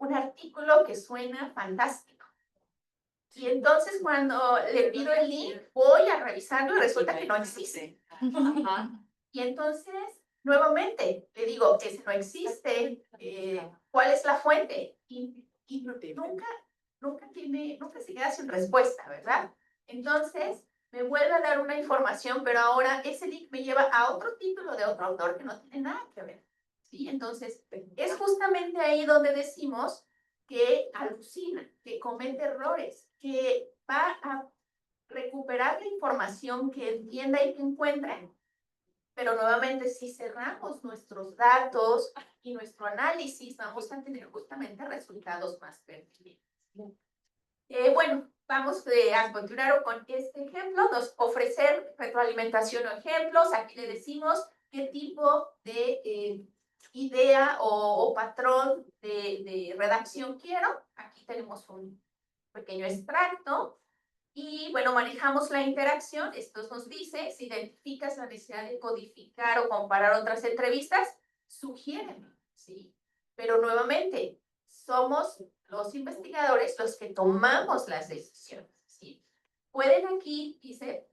un artículo que suena fantástico. Y entonces cuando le pido el link, voy a revisarlo y resulta que no existe. Y entonces, nuevamente, le digo, ese no existe, ¿cuál es la fuente? Y nunca se queda sin respuesta, ¿verdad? Entonces, me vuelve a dar una información, pero ahora ese link me lleva a otro título de otro autor que no tiene nada que ver. ¿Sí? Entonces, es justamente ahí donde decimos que alucina, que comete errores, que va a recuperar la información que entienda y que encuentre. Pero nuevamente, si cerramos nuestros datos y nuestro análisis, vamos a tener justamente resultados más pertinentes. Bueno, vamos a continuar con este ejemplo, ofrecer retroalimentación o ejemplos. Aquí le decimos qué tipo de idea o patrón de redacción quiero. Aquí tenemos un pequeño extracto. Y bueno, manejamos la interacción. Esto nos dice, si identificas la necesidad de codificar o comparar otras entrevistas, sugiéreme, ¿sí? Pero nuevamente, somos los investigadores los que tomamos las decisiones, ¿sí? Pueden aquí, dice,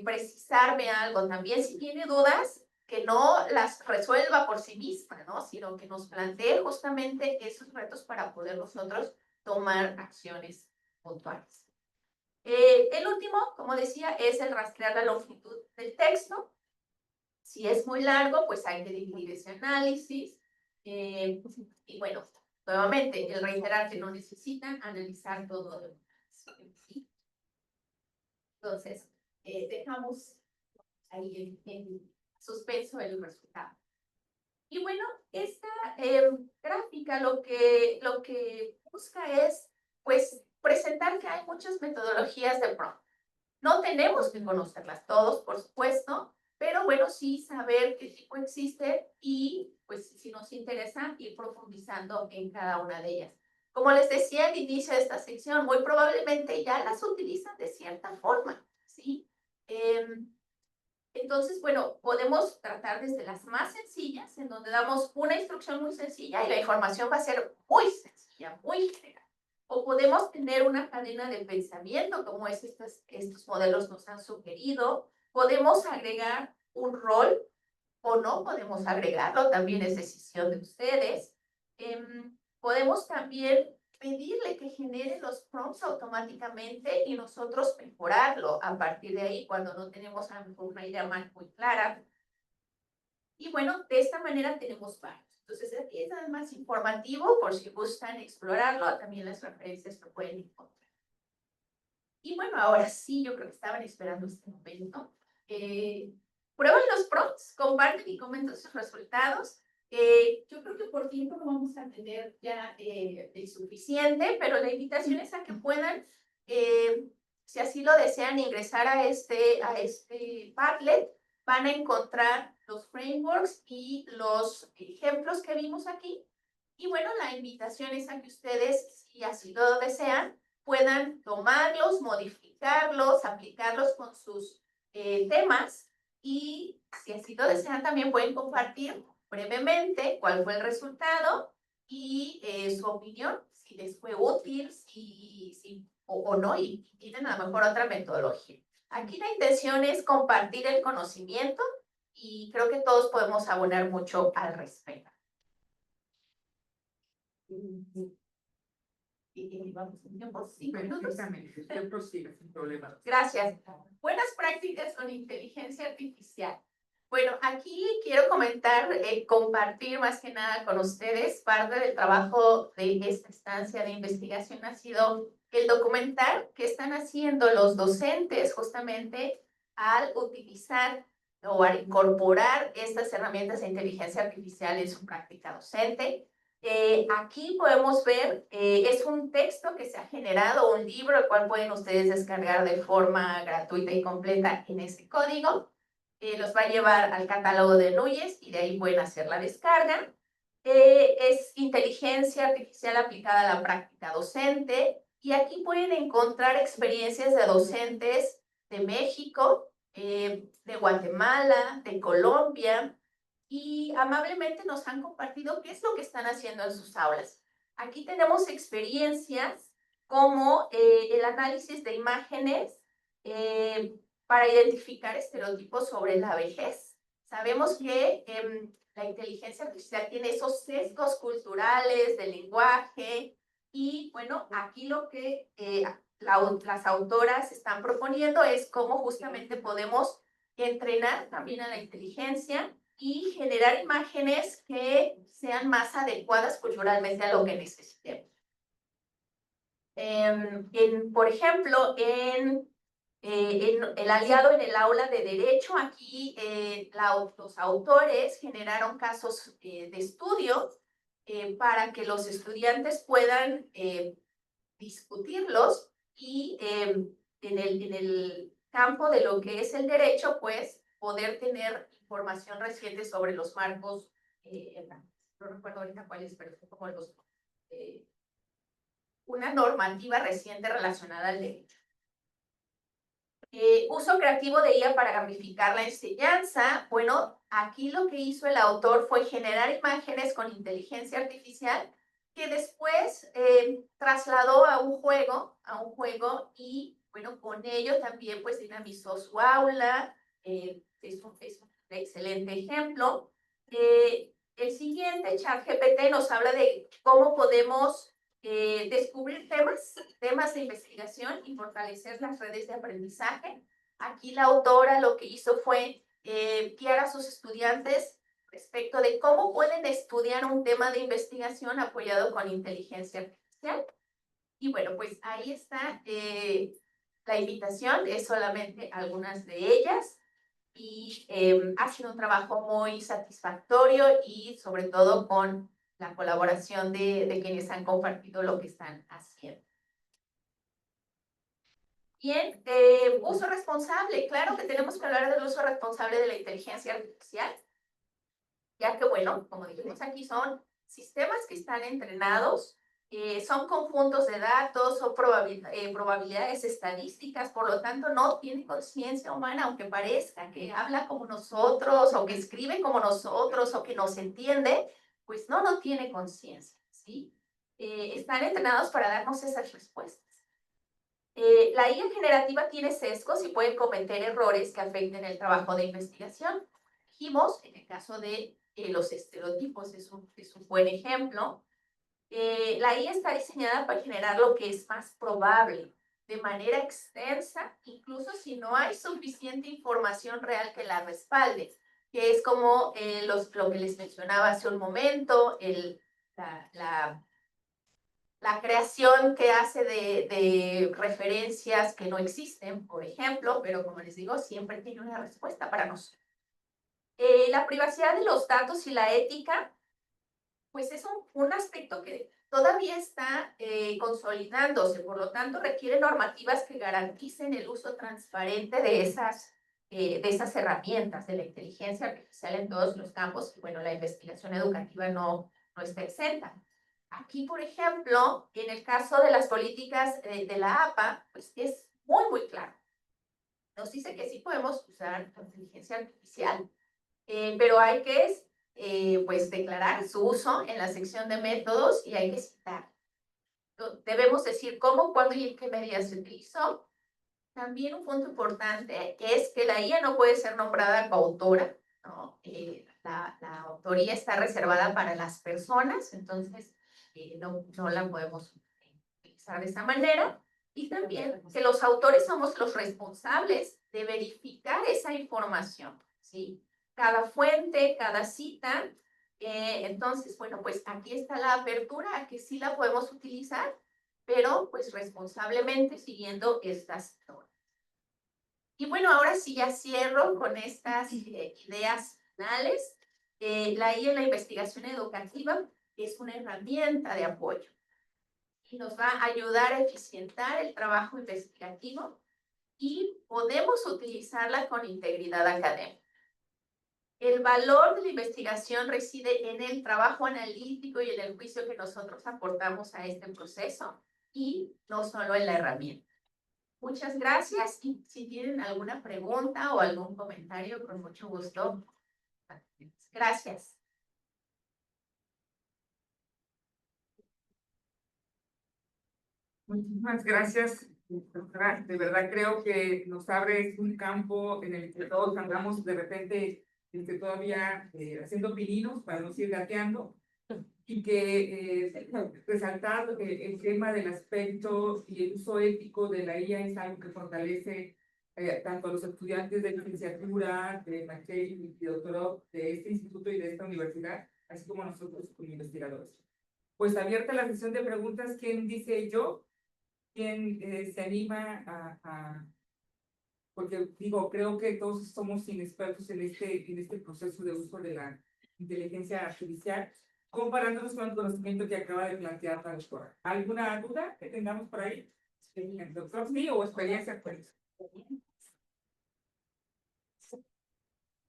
precisarme algo también si tiene dudas, que no las resuelva por sí misma, ¿no? Sino que nos plantee justamente esos retos para poder nosotros tomar acciones puntuales. El último, como decía, es el rastrear la longitud del texto. Si es muy largo, pues hay que dividir ese análisis. Y bueno, nuevamente, el reiterar que no necesitan analizar todo. ¿Sí? Entonces, dejamos ahí en suspenso el resultado. Y bueno, esta gráfica lo que busca es, pues, presentar que hay muchas metodologías de prompt. No tenemos que conocerlas todos, por supuesto, pero bueno, sí saber qué tipo existe y, pues, si nos interesa, ir profundizando en cada una de ellas. Como les decía al inicio de esta sección, muy probablemente ya las utilizan de cierta forma, ¿sí? Entonces, bueno, podemos tratar desde las más sencillas, en donde damos una instrucción muy sencilla y la información va a ser muy sencilla, muy general. O podemos tener una cadena de pensamiento, como estos modelos nos han sugerido. Podemos agregar un rol o no podemos agregarlo, también es decisión de ustedes. Podemos también pedirle que genere los prompts automáticamente y nosotros mejorarlo a partir de ahí cuando no tenemos a lo mejor una idea muy clara. Y bueno, de esta manera tenemos varios. Entonces, aquí es nada más informativo por si gustan explorarlo, también las referencias lo pueden encontrar. Y bueno, ahora sí, yo creo que estaban esperando este momento. Prueben los prompts, comparten y comenten sus resultados. Yo creo que por tiempo no vamos a tener ya el suficiente, pero la invitación es a que puedan, si así lo desean, ingresar a este Padlet. Van a encontrar los frameworks y los ejemplos que vimos aquí. Y bueno, la invitación es a que ustedes, si así lo desean, puedan tomarlos, modificarlos, aplicarlos con sus temas y si así lo desean también pueden compartir brevemente cuál fue el resultado y su opinión, si les fue útil, o no, y tienen a lo mejor otra metodología. Aquí la intención es compartir el conocimiento y creo que todos podemos abonar mucho al respecto. Y vamos en tiempo 5 minutos. Perfectamente, usted prosiga sin problema. Gracias. Buenas prácticas con inteligencia artificial. Bueno, aquí quiero comentar, compartir más que nada con ustedes. Parte del trabajo de esta estancia de investigación ha sido el documentar que están haciendo los docentes justamente al utilizar o al incorporar estas herramientas de inteligencia artificial en su práctica docente. Aquí podemos ver, es un texto que se ha generado, un libro, el cual pueden ustedes descargar de forma gratuita y completa en ese código. Los va a llevar al catálogo de Núñez y de ahí pueden hacer la descarga. Es inteligencia artificial aplicada a la práctica docente y aquí pueden encontrar experiencias de docentes de México, de Guatemala, de Colombia, y amablemente nos han compartido qué es lo que están haciendo en sus aulas. Aquí tenemos experiencias como el análisis de imágenes para identificar estereotipos sobre la vejez. Sabemos que la inteligencia artificial tiene esos sesgos culturales, del lenguaje, y bueno, aquí lo que las autoras están proponiendo es cómo justamente podemos entrenar también a la inteligencia y generar imágenes que sean más adecuadas culturalmente a lo que necesitemos. Por ejemplo, en el aliado en el aula de Derecho, aquí los autores generaron casos de estudio para que los estudiantes puedan discutirlos y en el campo de lo que es el derecho, pues poder tener información reciente sobre los marcos, no recuerdo ahorita cuáles, pero son como una normativa reciente relacionada al derecho. Uso creativo de IA para gamificar la enseñanza. Bueno, aquí lo que hizo el autor fue generar imágenes con inteligencia artificial que después trasladó a un juego y bueno, con ello también pues dinamizó su aula. Es un excelente ejemplo. El siguiente, ChatGPT, nos habla de cómo podemos descubrir temas de investigación y fortalecer las redes de aprendizaje. Aquí la autora lo que hizo fue guiar a sus estudiantes respecto de cómo pueden estudiar un tema de investigación apoyado con inteligencia artificial. Y bueno, pues ahí está la invitación, es solamente algunas de ellas. Y ha sido un trabajo muy satisfactorio y sobre todo con la colaboración de quienes han compartido lo que están haciendo. Bien, uso responsable. Claro que tenemos que hablar del uso responsable de la inteligencia artificial, ya que, bueno, como dijimos aquí, son sistemas que están entrenados Son conjuntos de datos, son probabilidades estadísticas, por lo tanto no tiene conciencia humana, aunque parezca que habla como nosotros, o que escribe como nosotros, o que nos entiende, pues no tiene conciencia, ¿sí? Están entrenados para darnos esas respuestas. La IA generativa tiene sesgos y puede cometer errores que afecten el trabajo de investigación. Dijimos, en el caso de los estereotipos, es un buen ejemplo. La IA está diseñada para generar lo que es más probable, de manera extensa, incluso si no hay suficiente información real que la respalde, que es como lo que les mencionaba hace un momento, la creación que hace de referencias que no existen, por ejemplo, pero como les digo, siempre tiene una respuesta para nosotros. La privacidad de los datos y la ética, pues es un aspecto que todavía está consolidándose, por lo tanto requiere normativas que garanticen el uso transparente de esas herramientas de la inteligencia artificial en todos los campos. Y bueno, la investigación educativa no está exenta. Aquí, por ejemplo, en el caso de las políticas de la APA, pues es muy claro. Nos dice que sí podemos usar la inteligencia artificial, pero hay que pues declarar su uso en la sección de métodos y hay que citar. Debemos decir cómo, cuándo y en qué medidas se utilizó. También un punto importante es que la IA no puede ser nombrada coautora, ¿no? La autoría está reservada para las personas, entonces no la podemos utilizar de esa manera. Y también que los autores somos los responsables de verificar esa información, ¿sí? Cada fuente, cada cita. Entonces, bueno, pues aquí está la apertura a que sí la podemos utilizar, pero pues responsablemente siguiendo estas normas. Y bueno, ahora sí ya cierro con estas ideas finales. La IA en la investigación educativa es una herramienta de apoyo y nos va a ayudar a eficientar el trabajo investigativo y podemos utilizarla con integridad académica. El valor de la investigación reside en el trabajo analítico y en el juicio que nosotros aportamos a este proceso y no solo en la herramienta. Muchas gracias y si tienen alguna pregunta o algún comentario, con mucho gusto. Gracias. Muchísimas gracias, doctora. De verdad creo que nos abre un campo en el que todos andamos de repente todavía haciendo pininos para no seguir gateando y que resaltar el tema del aspecto y el uso ético de la IA es algo que fortalece tanto a los estudiantes de licenciatura, de magíster y doctorado de este instituto y de esta universidad, así como a nosotros como investigadores. Pues abierta la sesión de preguntas, ¿quién dice yo? ¿Quién se anima porque digo, creo que todos somos inexpertos en este proceso de uso de la inteligencia artificial, comparándonos con el conocimiento que acaba de plantear la doctora? ¿Alguna duda que tengamos por ahí? Doctor, sí, o experiencia, pues.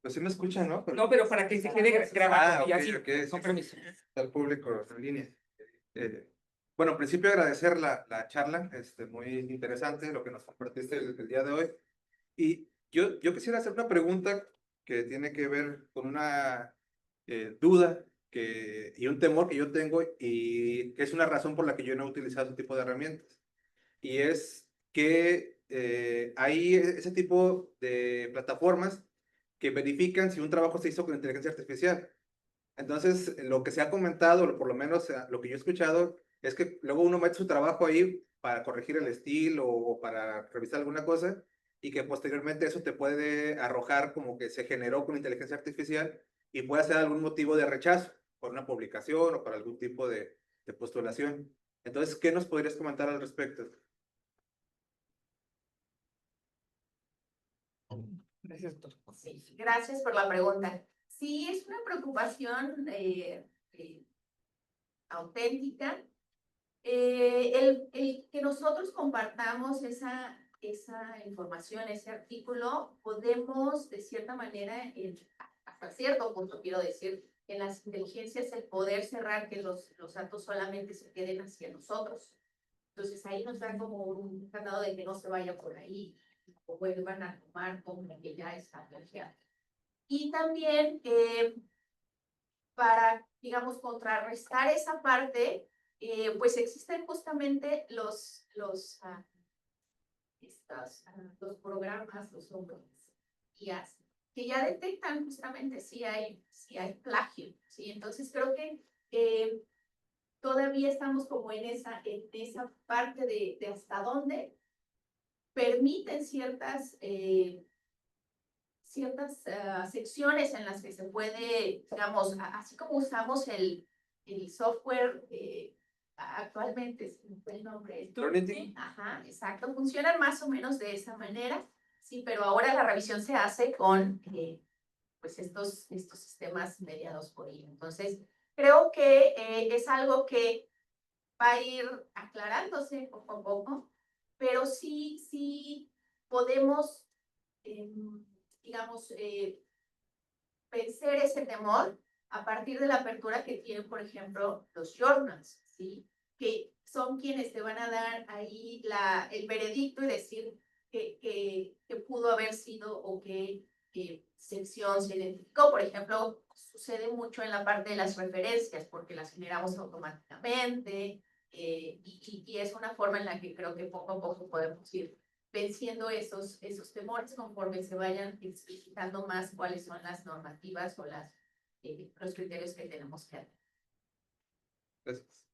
Pues sí me escuchan, ¿no? No, pero para que se quede grabado. Ok, Y así, ok, con sí, permiso. al público en línea. Bueno, en principio agradecer la charla, muy interesante lo que nos compartiste el día de hoy. Y yo quisiera hacer una pregunta que tiene que ver con una duda y un temor que yo tengo y que es una razón por la que yo no he utilizado ese tipo de herramientas. Y es que hay ese tipo de plataformas que verifican si un trabajo se hizo con inteligencia artificial. Entonces, lo que se ha comentado, o por lo menos lo que yo he escuchado, es que luego uno mete su trabajo ahí para corregir el estilo o para revisar alguna cosa y que posteriormente eso te puede arrojar como que se generó con inteligencia artificial y puede ser algún motivo de rechazo por una publicación o para algún tipo de postulación. Entonces, ¿qué nos podrías comentar al respecto? Gracias, doctor. Sí, gracias por la pregunta. Sí, es una preocupación auténtica. El que nosotros compartamos esa información, ese artículo, podemos de cierta manera, hasta cierto punto quiero decir, en las inteligencias el poder cerrar que los datos solamente se queden hacia nosotros. Entonces ahí nos dan como un candado de que no se vaya por ahí o vuelvan a tomar como que ya está plagiado. Y también para, digamos, contrarrestar esa parte, pues existen justamente los programas, los IAs, que ya detectan justamente si hay plagio, ¿sí? Entonces creo que todavía estamos como en esa parte de hasta dónde permiten ciertas secciones en las que se puede, digamos, así como usamos el software actualmente, es el nombre. Turnitin. Ajá, exacto, funcionan más o menos de esa manera, sí, pero ahora la revisión se hace con pues estos sistemas mediados por ella. Entonces, creo que es algo que va a ir aclarándose poco a poco, pero sí podemos, digamos, vencer ese temor a partir de la apertura que tienen, por ejemplo, los journals, ¿sí? Que son quienes te van a dar ahí el veredicto y decir que pudo haber sido o qué sección se identificó. Por ejemplo, sucede mucho en la parte de las referencias porque las generamos automáticamente y es una forma en la que creo que poco a poco podemos ir venciendo esos temores conforme se vayan explicitando más cuáles son las normativas o los criterios que tenemos que hacer. Gracias.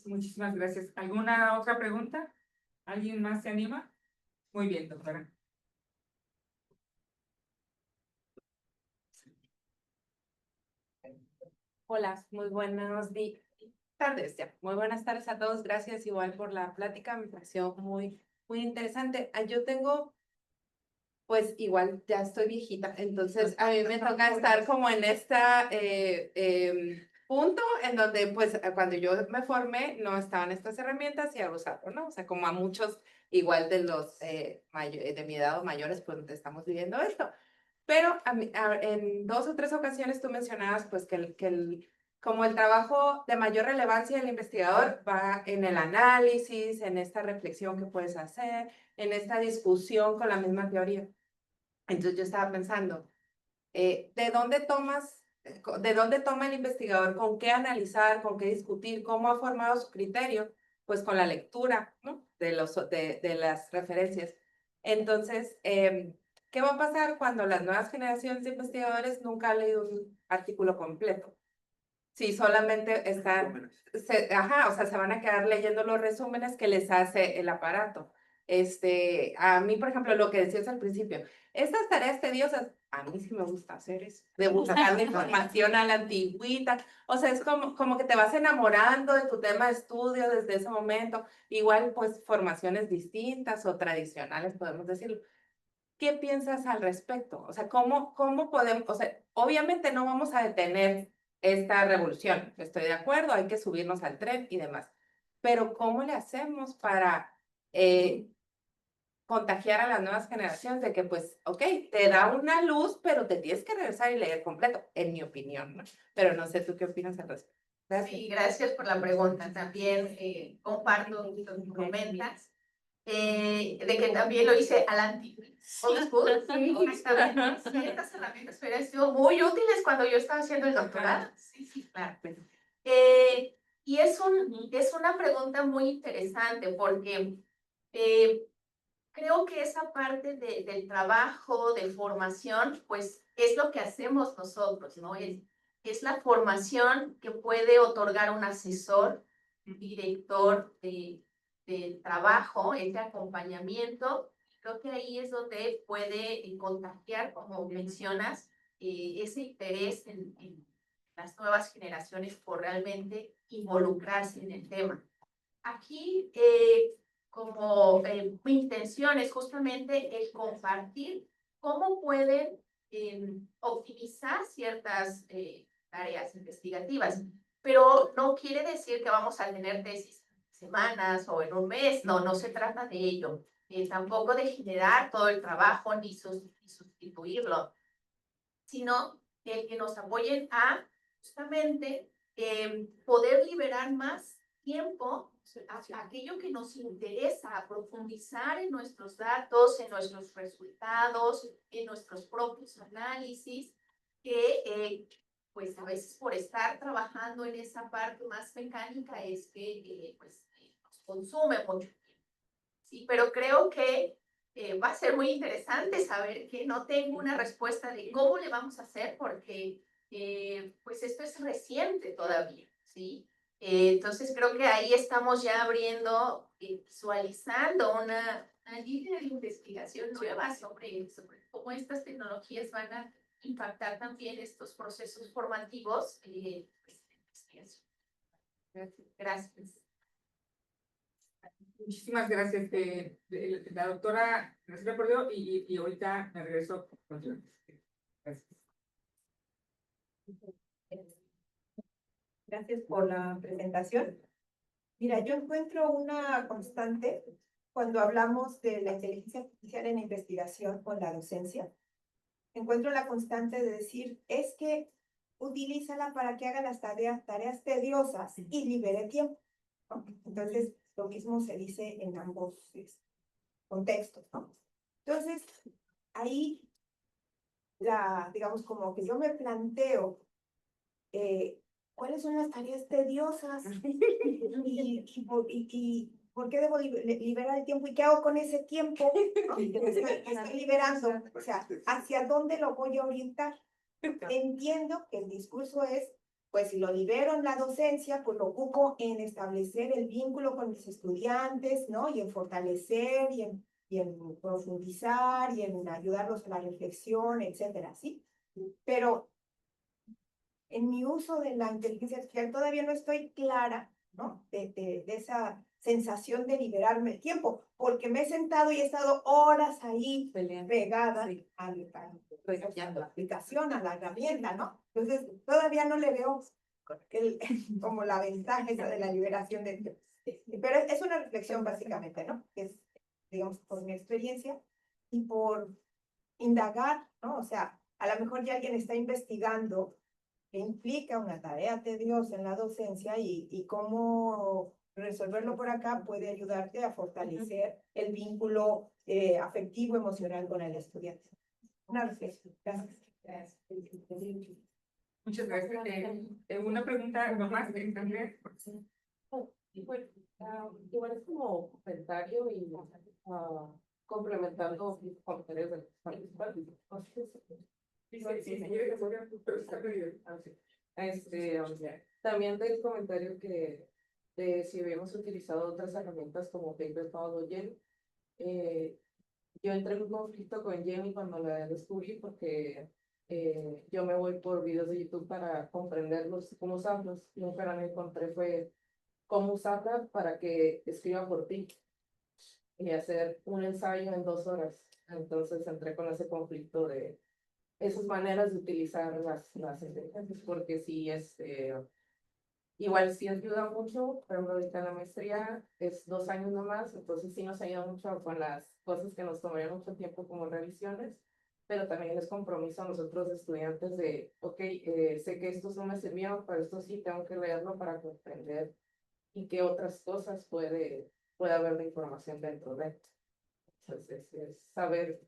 Muchísimas gracias. ¿Alguna otra pregunta? ¿Alguien más se anima? Muy bien, doctora. Hola, muy buenos tardes ya. Muy buenas tardes a todos. Gracias igual por la plática. Me pareció muy interesante. Yo tengo, pues igual ya estoy viejita, entonces a mí me toca estar como en esta punto en donde pues cuando yo me formé no estaban estas herramientas y a usarlo, ¿no? O sea, como a muchos igual de los de mi edad o mayores pues estamos viviendo esto. Pero en 2 o 3 ocasiones tú mencionabas pues como el trabajo de mayor relevancia del investigador va en el análisis, en esta reflexión que puedes hacer, en esta discusión con la misma teoría. Entonces yo estaba pensando, ¿de dónde toma el investigador? ¿Con qué analizar? ¿Con qué discutir? ¿Cómo ha formado su criterio? Pues con la lectura, ¿no? De las referencias. Entonces, ¿qué va a pasar cuando las nuevas generaciones de investigadores nunca han leído un artículo completo? Si solamente están, o sea, se van a quedar leyendo los resúmenes que les hace el aparato. A mí, por ejemplo, lo que decías al principio, estas tareas tediosas, a mí sí me gusta hacer eso, de buscar la información a la antigüita, o sea, es como que te vas enamorando de tu tema de estudio desde ese momento, igual pues formaciones distintas o tradicionales, podemos decirlo. ¿Qué piensas al respecto? O sea, ¿cómo podemos, o sea, obviamente no vamos a detener esta revolución, estoy de acuerdo, hay que subirnos al tren y demás, pero ¿cómo le hacemos para contagiar a las nuevas generaciones de que, pues, ok, te da una luz, pero te tienes que regresar y leer completo, en mi opinión, ¿no? Pero no sé tú qué opinas al respecto. Gracias. Sí, gracias por la pregunta. También comparto lo que comentas. De que también lo hice al antiguo. Sí, exactamente. Sí, estas herramientas hubieran sido muy útiles cuando yo estaba haciendo el doctorado. Sí, claro. Y es una pregunta muy interesante porque creo que esa parte del trabajo, de formación, pues es lo que hacemos nosotros, ¿no? Es la formación que puede otorgar un asesor, un director de trabajo, ese acompañamiento. Creo que ahí es donde puede contagiar, como mencionas, ese interés en las nuevas generaciones por realmente involucrarse en el tema. Aquí, como mi intención es justamente el compartir cómo pueden optimizar ciertas tareas investigativas, pero no quiere decir que vamos a tener tesis semanas o en un mes, no se trata de ello, tampoco de generar todo el trabajo ni sustituirlo, sino que nos apoyen a justamente poder liberar más tiempo a aquello que nos interesa, a profundizar en nuestros datos, en nuestros resultados, en nuestros propios análisis, que pues a veces por estar trabajando en esa parte más mecánica es que pues nos consume mucho tiempo. Sí, pero creo que va a ser muy interesante saber que no tengo una respuesta de cómo le vamos a hacer porque pues esto es reciente todavía, ¿sí? Entonces creo que ahí estamos ya abriendo, visualizando una línea de investigación nueva sobre cómo estas tecnologías van a impactar también estos procesos formativos pues, de investigación. Gracias. Muchísimas gracias. La doctora Graciela Pordio y ahorita me regreso contigo. Gracias. Gracias por la presentación. Mira, yo encuentro una constante cuando hablamos de la inteligencia artificial en la investigación o la docencia. Encuentro la constante de decir, es que utilízala para que haga las tareas tediosas y libere tiempo, ¿no? Entonces, lo mismo se dice en ambos contextos, ¿no? Entonces, ahí, digamos, como que yo me planteo ¿cuáles son las tareas tediosas? ¿Y por qué debo liberar el tiempo? ¿Y qué hago con ese tiempo? Estoy liberando. O sea, ¿hacia dónde lo voy a orientar? Entiendo que el discurso es, pues si lo libero en la docencia, pues lo ocupo en establecer el vínculo con mis estudiantes, ¿no? Y en fortalecer, y en profundizar, y en ayudarlos a la reflexión, etcétera, ¿sí? Pero en mi uso de la inteligencia artificial todavía no estoy clara, ¿no? De esa sensación de liberarme el tiempo, porque me he sentado y he estado horas ahí pegada Sí. a la aplicación, a la herramienta, ¿no? Entonces, todavía no le veo como la ventaja esa de la liberación del tiempo. Pero es una reflexión básicamente, ¿no? Es, digamos, por mi experiencia y por indagar, ¿no? O sea, a lo mejor ya alguien está investigando que implica una tarea tediosa en la docencia y cómo resolverlo por acá puede ayudarte a fortalecer el vínculo afectivo, emocional con el estudiante. Una reflexión. Gracias. Muchas gracias. Una pregunta nomás, Andrea. Bueno, igual es como comentario y complementando mis comentarios de los participantes. También del comentario que de si habíamos utilizado otras herramientas como Paperpad o Jen, yo entré en un conflicto con Jen cuando la descubrí porque yo me voy por videos de YouTube para comprenderlos, cómo usarlos. Nunca la encontré fue cómo usarla para que escriba por ti y hacer un ensayo en 2 horas. Entonces entré con ese conflicto de esas maneras de utilizar las inteligencias, porque sí, igual sí ayuda mucho, pero ahorita en la maestría es 2 años nomás, entonces sí nos ayuda mucho con las cosas que nos tomarían mucho tiempo como revisiones, pero también es compromiso a nosotros estudiantes de, ok, sé que estos no me sirvieron, pero esto sí tengo que leerlo para comprender y qué otras cosas puede haber de información dentro de. Entonces, es saber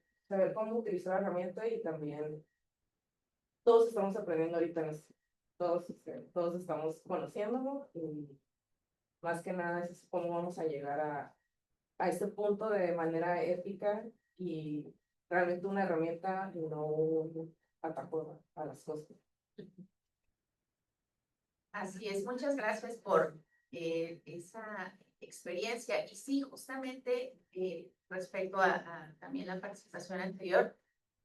cómo utilizar la herramienta y también todos estamos aprendiendo ahorita en esto. Todos estamos conociéndolo y más que nada es cómo vamos a llegar a este punto de manera ética y realmente una herramienta y no un atajo a las cosas. Así es, muchas gracias por esa experiencia. Y sí, justamente respecto a también la participación anterior,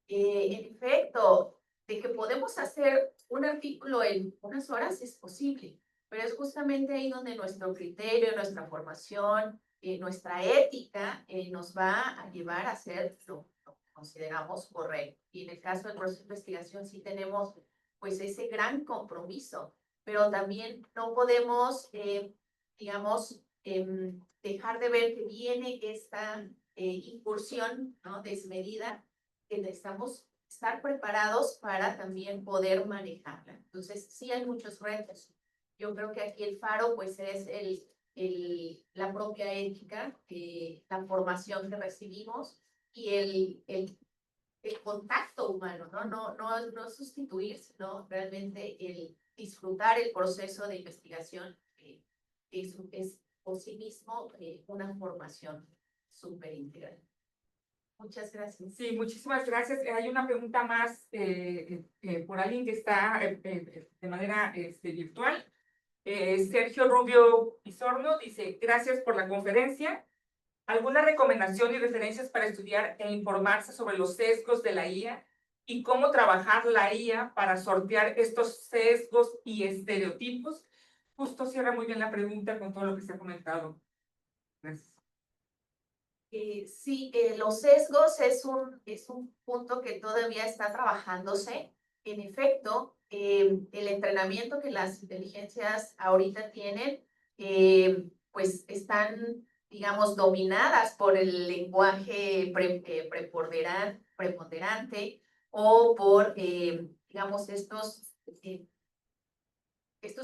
en efecto, de que podemos hacer un artículo en unas horas es posible, pero es justamente ahí donde nuestro criterio, nuestra formación, nuestra ética nos va a llevar a hacer lo que consideramos correcto. Y en el caso del proceso de investigación sí tenemos pues ese gran compromiso, pero también no podemos, digamos, dejar de ver que viene esta incursión, ¿no?, desmedida, que necesitamos estar preparados para también poder manejarla. Entonces, sí hay muchos retos. Yo creo que aquí el faro, pues, es la propia ética, la formación que recibimos y el contacto humano, ¿no? No sustituir, sino realmente el disfrutar el proceso de investigación, es por sí mismo una formación súper integral. Muchas gracias. Sí, muchísimas gracias. Hay una pregunta más por alguien que está de manera virtual. Sergio Rubio Pizorno dice, gracias por la conferencia. ¿Alguna recomendación y referencias para estudiar e informarse sobre los sesgos de la IA y cómo trabajar la IA para sortear estos sesgos y estereotipos? Justo cierra muy bien la pregunta con todo lo que se ha comentado. Gracias. Sí, los sesgos es un punto que todavía está trabajándose. En efecto, el entrenamiento que las inteligencias ahorita tienen, pues están, digamos, dominadas por el lenguaje preponderante o por, digamos, estos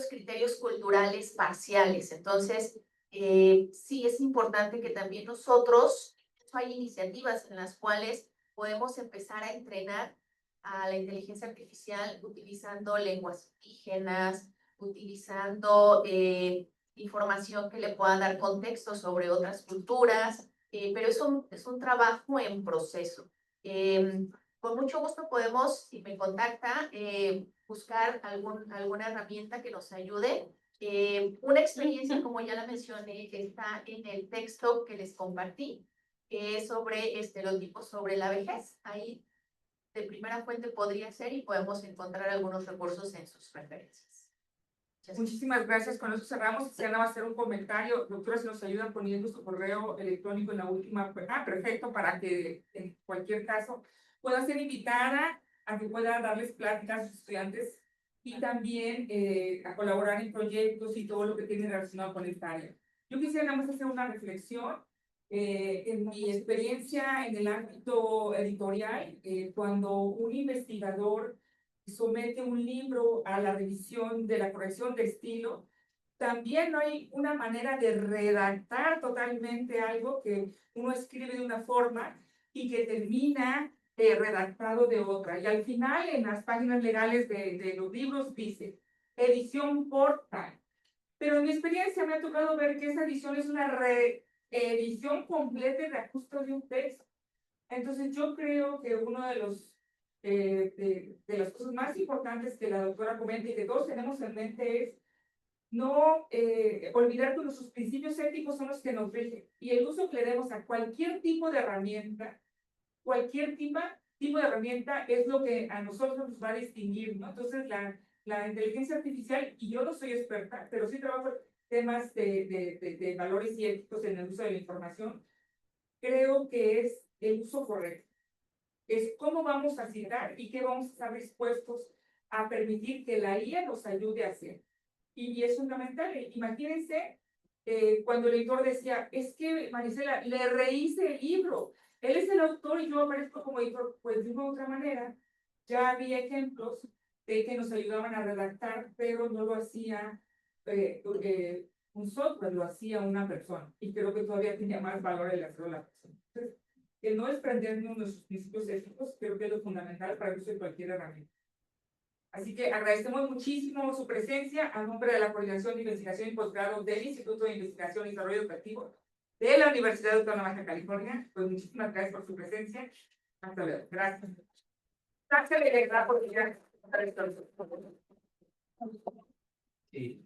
criterios culturales parciales. Entonces, sí es importante que también nosotros, hay iniciativas en las cuales podemos empezar a entrenar a la inteligencia artificial utilizando lenguas indígenas, utilizando información que le pueda dar contexto sobre otras culturas, pero es un trabajo en proceso. Con mucho gusto podemos, si me contacta, buscar alguna herramienta que nos ayude. Una experiencia, como ya la mencioné, que está en el texto que les compartí, que es sobre estereotipos sobre la vejez. Ahí de primera fuente podría ser y podemos encontrar algunos recursos en sus referencias. Muchísimas gracias. Con eso cerramos. Si Ana va a hacer un comentario, doctora, si nos ayudan poniendo su correo electrónico en la última. Perfecto, para que en cualquier caso pueda ser invitada a que pueda darles pláticas a sus estudiantes y también a colaborar en proyectos y todo lo que tiene relacionado con esta área. Yo quisiera nada más hacer una reflexión. En mi experiencia en el ámbito editorial, cuando un investigador somete un libro a la revisión de la corrección de estilo, también no hay una manera de redactar totalmente algo que uno escribe de una forma y que termina redactado de otra. Y al final, en las páginas legales de los libros, dice edición por tal. Pero en mi experiencia me ha tocado ver que esa edición es una reedición completa y reajuste de un texto. Entonces yo creo que uno de los de las cosas más importantes que la doctora comenta y que todos tenemos en mente es no olvidar que nuestros principios éticos son los que nos rigen y el uso que le demos a cualquier tipo de herramienta, cualquier tipo de herramienta es lo que a nosotros nos va a distinguir, ¿no? Entonces la inteligencia artificial, y yo no soy experta, pero sí trabajo temas de valores y éticos en el uso de la información, creo que es el uso correcto. Es cómo vamos a citar y qué vamos a estar dispuestos a permitir que la IA nos ayude a hacer. Y es fundamental. Imagínense cuando el editor decía, es que Marisela, le rehice el libro. Él es el autor y yo aparezco como editor. Pues de una u otra manera, ya había ejemplos de que nos ayudaban a redactar, pero no lo hacía un software, lo hacía una persona. Y creo que todavía tenía más valor el hacerlo la persona. Entonces, que no desprendernos nuestros principios éticos, creo que es lo fundamental para el uso de cualquier herramienta. Así que agradecemos muchísimo su presencia a nombre de la Coordinación de Investigación y Posgrado del Instituto de Investigación y Desarrollo Educativo de la Universidad Autónoma de Baja California. Pues muchísimas gracias por su presencia. Hasta luego. Gracias. Gracias de verdad por llegar. Sí.